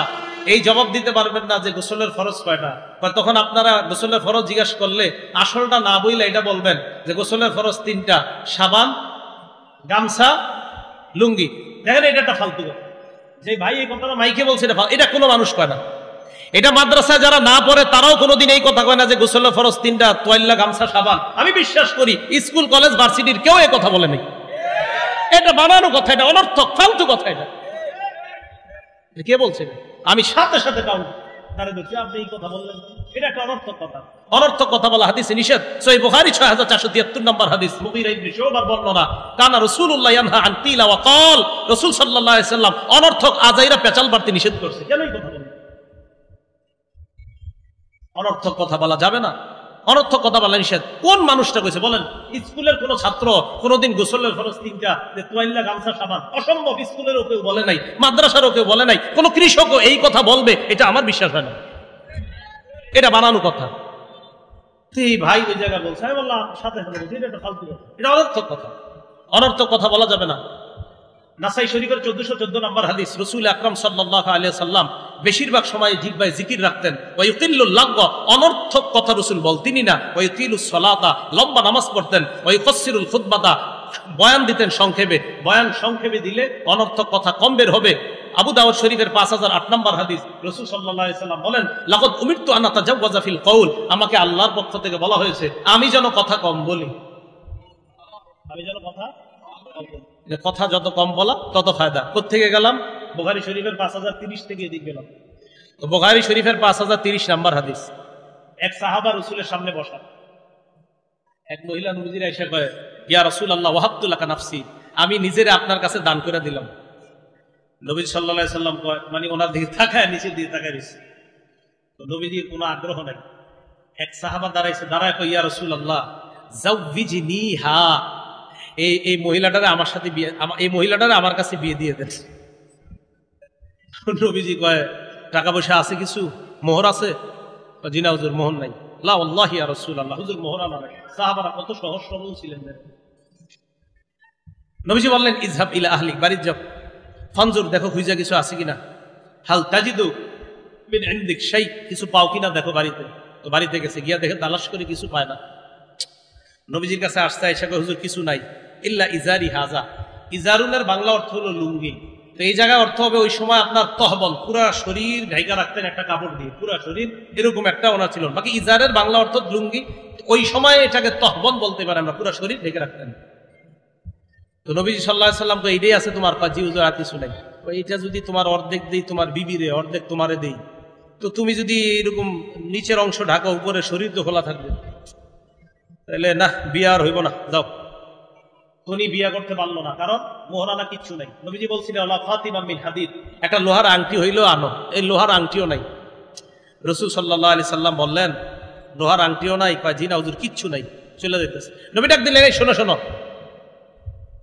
এই জবাব দিতে পারবেন না যে গোসলের ফরজ কয়টা। তখন আপনারা গোসলের ফরজ জিজ্ঞেস করলে আসলটা না বইলে এটা বলবেন যে গোসলের ফরজ 3টা, সাবান, গামছা, লুঙ্গি। দেখেন এটা একটা ফালতু কথা, যে ভাই এই কথাটা মাইকে বলছে, এটা কোনো মানুষ কয় না। এটা মাদ্রাসায় যারা না পড়ে তারাও কোনোদিন এই কথা কয় না যে গোসলের ফরজ 3টা, তোয়াল্লা, গামছা, সাবান। আমি বিশ্বাস করি স্কুল কলেজ ভার্সিটির কেউ এই কথা বলে নেই। এটা বানানো কথা, এটা অনর্থক ফালতু কথা। এটা কে বলছে? আমি সাথে সাথে আপনি এই কথা বললেন, এটা একটা অনর্থক কথা। অনর্থক কথা বলা হাদিসে নিষেধ। সহিহ বুখারী 6473 নম্বর হাদিস, মুগীরা ইবনে শুবার বর্ণনা। কানা রাসূলুল্লাহ ইয়ানহা আন কিলা ওয়া ক্বাল। রাসূল সাল্লাল্লাহু আলাইহি সাল্লাম অনর্থক আজাইরা পেঁচাল বাড়তে নিষেধ করছে। কেন এই কথা বলেন? অনর্থক কথা বলা যাবে না, অনর্থক কথা বলা নিষেধ। কোন মানুষটা কইছে বলেন? স্কুলের কোন ছাত্র কোনদিন গোসলের ফরজ 3টা, তোয়াল্লা, গামছা, সাবান? অসম্ভব। স্কুলেরও কেউ বলে নাই, মাদ্রাসারও কেউ বলে নাই, কোন কৃষকও এই কথা বলবে এটা আমার বিশ্বাস হয় না। এটা বানানো কথা। এই ভাই ওই জায়গায় বলছে, আমি বললাম সাথে সাথে বলছি এটা একটা ফালতু কথা, এটা অনর্থক কথা। অনর্থক কথা বলা যাবে না। নাসাই শরীফের 1414 নম্বর হাদিস, রাসূল আকরাম সাল্লাল্লাহু আলাইহি সাল্লাম বেশিরভাগ সময় জিহ্বায় জিকির রাখতেন। ওয়া ইউকিল্লুল লাগওয়া, অনর্থক কথা রাসূল বলতেনই না। ওয়া ইউকিলুস সালাতা, লম্বা নামাজ পড়তেন। ওয়া ইউকাসসিরুল খুতবাতা, বয়ান দিতেন সংক্ষেপে। বয়ান সংক্ষেপে দিলে অনর্থক কথা কম বের হবে। আবু দাউদ শরীফের 5008 নম্বর হাদিস, রাসূল সাল্লাল্লাহু আলাইহি সাল্লাম বলেন, লাকাদ উমিরতু আন আতাজাওয়াজা ফিল কওল। আমাকে আল্লাহর পক্ষ থেকে বলা হয়েছে আমি যেন কথা কম বলি। আমি যেন কথা কম বলি। কথা যত কম বলা তত ফায়দা। কোত্থেকে গেলাম? বুখারী শরীফের 5030 থেকে এদিকে গেলাম। তো বুখারী শরীফের 5030 নাম্বার হাদিস। এক সাহাবা রাসূলের সামনে বসা, এক মহিলা নবীজির এসে কয়, ইয়া রাসূলুল্লাহ ওয়াহাবতু লাকা নাফসি, আমি নিজেরে আপনার কাছে দান করে দিলাম। নবী সাল্লাল্লাহু আলাইহি সাল্লাম কয়, মানে ওনার দিকে তাকায়, নিচের দিকে তাকায় রইছে। তো নবীজির কোনো আগ্রহ নাই। এক সাহাবা দাঁড়ায় কয়, ইয়া রাসূলুল্লাহ যাওয়িজনিহা, এই মহিলাটারে আমার সাথে বিয়ে, এই মহিলাটারে আমার কাছে বিয়ে দিয়ে দেন। নবীজি কয়, টাকা পয়সা আছে কিছু? মোহর আছে? জি না হুজুর, মোহর নাই। লা ওয়াল্লাহি ইয়া রাসূলুল্লাহ, হুজুর মোহর আনা নাই। সাহাবারা কত সহজ সরল ছিলেন। নবীজি বললেন, ইযহাব ইলা আহলিক, বাড়িতে যাও, ফানজুর, দেখো খুঁজা কিছু আছে কিনা। হাল তাজিদু মিন ইনদিক শাই, কিছু পাও কিনা দেখো বাড়িতে। তো বাড়িতে গেছে, গিয়া দেখে তালাশ করে কিছু পায় না। নবীজির কাছে আসতে এসে কয়, হুজুর কিছু নাই, ইল্লা ইজারি হাজা, ইজারুনের বাংলা অর্থ হলো লুঙ্গি। তো এই জায়গায় অর্থ হবে ওই সময় আপনার তহবল, পুরা শরীর ঢাইকা রাখতেন একটা কাপড় দিয়ে, পুরা শরীর, এরকম একটা ওনা ছিল। বাকি ইজারের বাংলা অর্থ লুঙ্গি। ওই সময় এটাকে তহবল বলতে পারে, আমরা পুরা শরীর ঢেকে রাখতেন। তো নবীজি সাল্লাল্লাহু আলাইহি ওয়াসাল্লাম তো এইটাই আছে তোমার কাজী উজু আর কিছু নাই। এইটা যদি তোমার অর্ধেক দেই তোমার বিবিরে, অর্ধেক তোমারে দেই, তো তুমি যদি এরকম নিচের অংশ ঢাকা, উপরে শরীর তো খোলা থাকবে, তাহলে না, বিয়ে আর হইব না, যাও। উনি বিয়ে করতে পারলো না, কারণ মোহরানা কিচ্ছু নাই। নবীজি বলছিলেন আল্লাহ ফাতিমা মিন হাদিদ, একটা লোহার আংটি হইলেও আনো, এই লোহার আংটিও নাই। রাসূল সাল্লাল্লাহু আলাইহি সাল্লাম বললেন লোহার আংটিও নাই, কয় জি না হুজুর কিচ্ছু নাই, চলে যেতেছে। নবী ডাক দিলেন, এই শোনো শোনো,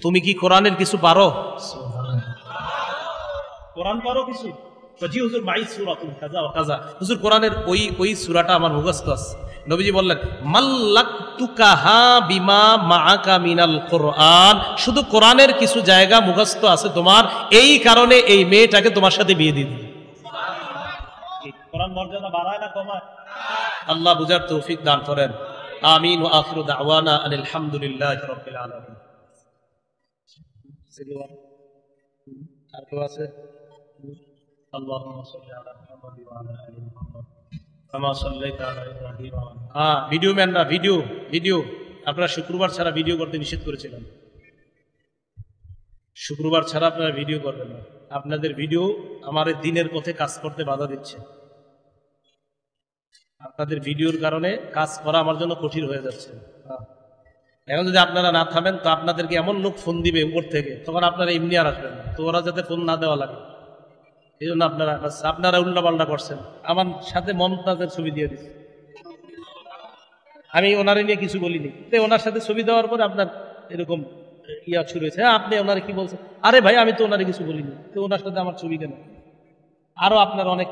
তুমি কি কোরআনের কিছু পারো? কোরআন পারো কিছু? জি হুজুর, মাই সূরাতুল কাযা ওয়া কাযা, হুজুর কোরআনের ওই সূরাটা আমার মুখস্থ আছে। নবীজি বললেন মাল্লাকতুকাহা বিমা মাআকা মিনাল কোরআন, শুধু কোরআনের কিছু জায়গা মুখস্থ আছে তোমার, এই কারণে এই মেয়েটাকে তোমার সাথে বিয়ে দিয়ে দিই। কোরআন মর্যাদা বাড়ায় না কমায়? আল্লাহ বুঝার তৌফিক দান করেন। আমিন ওয়া আখিরু দাওয়ানা আনিল হামদুলিল্লাহি রাব্বিল আলামিন। আর কেউ আছে? আল্লাহুম্মা সাল্লি আলা মুহাম্মাদ ওয়া আলা আলি মুহাম্মাদ কামা সাল্লাইতা আলা ইব্রাহিম। ভিডিও ম্যানরা, ভিডিও আপনারা শুক্রবার ছাড়া ভিডিও করতে নিষেধ করেছিলেন। শুক্রবার ছাড়া আপনারা ভিডিও করবেন না। আপনাদের ভিডিও আমার দিনের পথে কাজ করতে বাধা দিচ্ছে। আপনাদের ভিডিওর কারণে কাজ করা আমার জন্য কঠিন হয়ে যাচ্ছে। এখন যদি আপনারা না থামেন তো আপনাদেরকে এমন লোক ফোন দিবে উপর থেকে, তখন আপনারা এমনি আর আসবেন না। তো ওরা যাতে ফোন না দেওয়া লাগে, এই জন্য আপনারা উল্টাপাল্টা করছেন। আমার সাথে মমতাজের ছবি দিয়ে দিচ্ছে, আমি ওনারে নিয়ে কিছু বলিনি। তো ওনার সাথে ছবি দেওয়ার পরে আপনার এরকম ইয়া শুরু হয়েছে, হ্যাঁ আপনি ওনারে কি বলছেন? আরে ভাই আমি তো ওনারে কিছু বলিনি, তো ওনার সাথে আমার ছবি কেন? আরো আপনার অনেক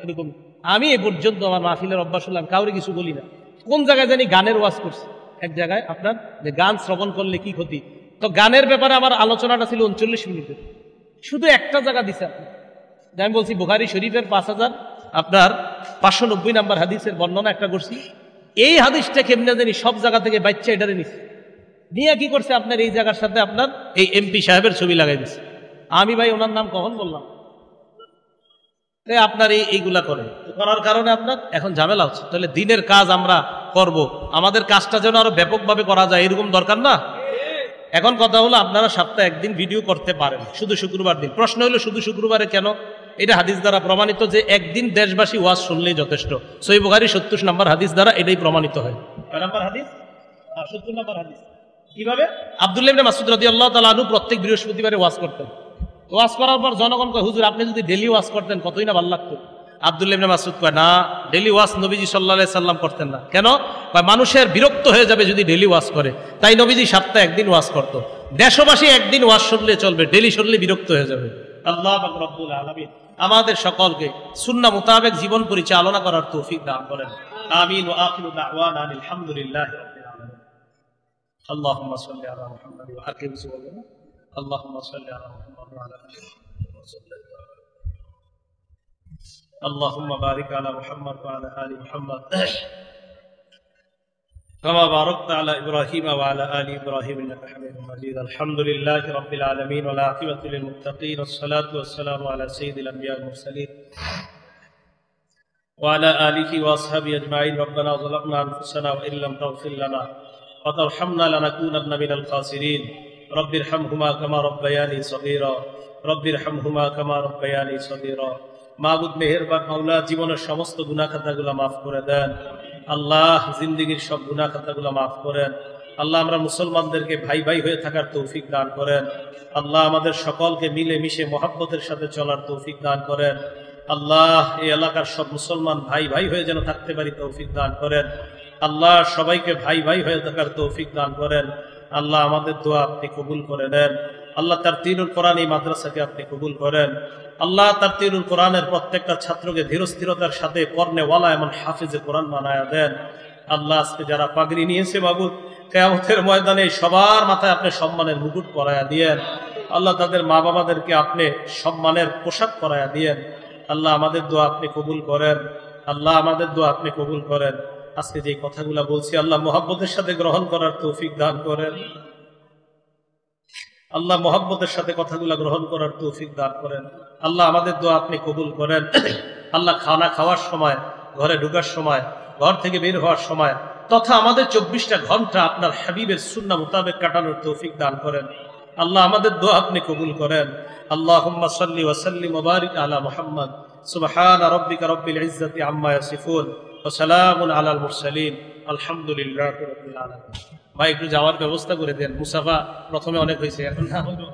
এরকম। আমি এ পর্যন্ত আমার মাহফিলের অভ্যাস হলাম কাউরে কিছু বলি না। কোন জায়গায় জানি গানের ওয়াজ করছে এক জায়গায়, আপনার যে গান শ্রবণ করলে কি ক্ষতি, তো গানের ব্যাপারে আমার আলোচনাটা ছিল 39 মিনিটের, শুধু একটা জায়গা দিছে যে আমি বলছি বুখারী শরীফের 5590 নাম্বার হাদিসের বর্ণনা একটা করছি। এই হাদিসটা কেমনে জানি সব জায়গা থেকে বাচ্চা এটারে নিচ্ছে, নিয়ে কি করছে আপনার এই জায়গার সাথে আপনার এই এমপি সাহেবের ছবি লাগাই দিচ্ছে। আমি ভাই ওনার নাম কখন বললাম? আপনার এইগুলা করার কারণে আপনার এখন ঝামেলা হচ্ছে। তাহলে দিনের কাজ আমরা করব, আমাদের কাজটা যেন আরো ব্যাপকভাবে করা যায়, এরকম দরকার না? এখন কথা হলো আপনারা সপ্তাহে একদিন ভিডিও করতে পারেন, শুধু শুক্রবার দিন। প্রশ্ন হলো শুধু শুক্রবারে কেন? এটা হাদিস দ্বারা প্রমাণিত যে একদিন দেশবাসী ওয়াজ শুনলেই যথেষ্ট। সহিহ বুখারী 70 নম্বর হাদিস দ্বারা এটাই প্রমাণিত হয়। কয় নম্বর হাদিস? 70 নম্বর হাদিস। কিভাবে? আব্দুল্লাহ ইবনে মাসউদ রাদিয়াল্লাহু তাআলা আনহু প্রত্যেক বৃহস্পতিবারে ওয়াজ করতেন। ওয়াজ করার পর জনগণ কয় হুজুর আপনি যদি ডেলি ওয়াজ করতেন কতই না ভালো লাগতো। আব্দুল্লাহ ইবনে মাসউদ কয় না, ডেলি ওয়াজ নবীজি সাল্লাল্লাহু আলাইহি সাল্লাম করতেন না। কেন? কয় মানুষের বিরক্ত হয়ে যাবে যদি ডেলি ওয়াজ করে, তাই নবীজি সপ্তাহে একদিন ওয়াজ করত। দেশবাসী একদিন ওয়াজ শুনলে চলবে, ডেলি শুনলে বিরক্ত হয়ে যাবে। আল্লাহ পাক রব্বুল আলামিন আমাদের সকলকে সুন্নাহ মোতাবেক জীবন পরিচালনা করার তৌফিক দান করেন। আমিন ওয়া আখিরু দাওয়ানা আনিল হামদুলিল্লাহি রাব্বিল আলামিন। আল্লাহুম্মা সাল্লি আলা মুহাম্মাদ ওয়া আলা আলি মুহাম্মাদ। আল্লাহুম্মা সাল্লি আলা মুহাম্মাদ ওয়া আলা আলি মুহাম্মাদ। اللهم بارك على محمد وعلى آل محمد كما باركت على إبراهيم وعلى آل إبراهيم إنك حميد مجيد. الحمد لله رب العالمين والعاقبة للمتقين والصلاة والسلام على سيد الأنبياء والمرسلين وعلى آله وأصحابه أجمعين. ربنا ظلمنا أنفسنا وإن لم تغفر لنا وترحمنا لنكونن من الخاسرين. رب ارحمهما كما ربياني صغيرا رب ارحمهما كما ربياني صغيرا. মাবুদ মেহেরবান মাওলা, জীবনের সমস্ত গুনাহ খাতাগুলো মাফ করে দেন আল্লাহ, জিন্দেগীর সব গুনাহ খাতাগুলো মাফ করেন আল্লাহ। আমরা মুসলমানদেরকে ভাই ভাই হয়ে থাকার তৌফিক দান করেন আল্লাহ। আমাদের সকলকে মিলে মিশে মহব্বতের সাথে চলার তৌফিক দান করেন আল্লাহ। এই এলাকার সব মুসলমান ভাই ভাই হয়ে যেন থাকতে পারি তৌফিক দান করেন আল্লাহ। সবাইকে ভাই ভাই হয়ে থাকার তৌফিক দান করেন আল্লাহ। আমাদের দোয়া আপনি কবুল করে নেন আল্লাহ। তারতিলুল কোরআন এই মাদ্রাসাকে আপনি কবুল করেন আল্লাহ। তারতিলুল কোরআনের প্রত্যেকটা ছাত্রকে ধীরস্থিরতার সাথে পড়নেওয়ালা এমন হাফিজে কোরআন বানায়া দেন আল্লাহ। আজকে যারা পাগড়ি নিয়েছে বাবুদ, কিয়ামতের ময়দানে সবার মাথায় আপনি সম্মানের মুকুট পরায়া দিয়েন আল্লাহ। তাদের মা বাবাদেরকে আপনি সম্মানের পোশাক পরায়া দিয়েন আল্লাহ। আমাদের দোয়া আপনি কবুল করেন আল্লাহ, আমাদের দোয়া আপনি কবুল করেন। আজকে যে কথাগুলো বলছি আল্লাহ মুহাব্বতের সাথে গ্রহণ করার তৌফিক দান করেন আল্লাহ মোহাব্বতের সাথে কথাগুলো গ্রহণ করার তৌফিক দান করেন। আল্লাহ আমাদের দোয়া আপনি কবুল করেন। আল্লাহ খানা খাওয়ার সময়, ঘরে ঢোকার সময়, ঘর থেকে বের হওয়ার সময় তথা আমাদের 24টা ঘন্টা আপনার হাবিবের সুন্নাহ মোতাবেক কাটানোর তৌফিক দান করেন। আল্লাহ আমাদের দোয়া আপনি কবুল করেন। আল্লাহুম্মা সাল্লি ওয়া সাল্লিম ওয়া বারিক আলা মুহাম্মদ। সুবহান রাব্বিকা রাব্বিল ইজ্জাতি আম্মা ইয়াসিফুন ওয়া সালামুন আলাল মুরসালিন আলহামদুলিল্লাহি রাব্বিল আলামিন। ভাই একটু যাওয়ার ব্যবস্থা করে দেন। মুসাফা প্রথমে অনেক হয়েছে, এখন না হলো।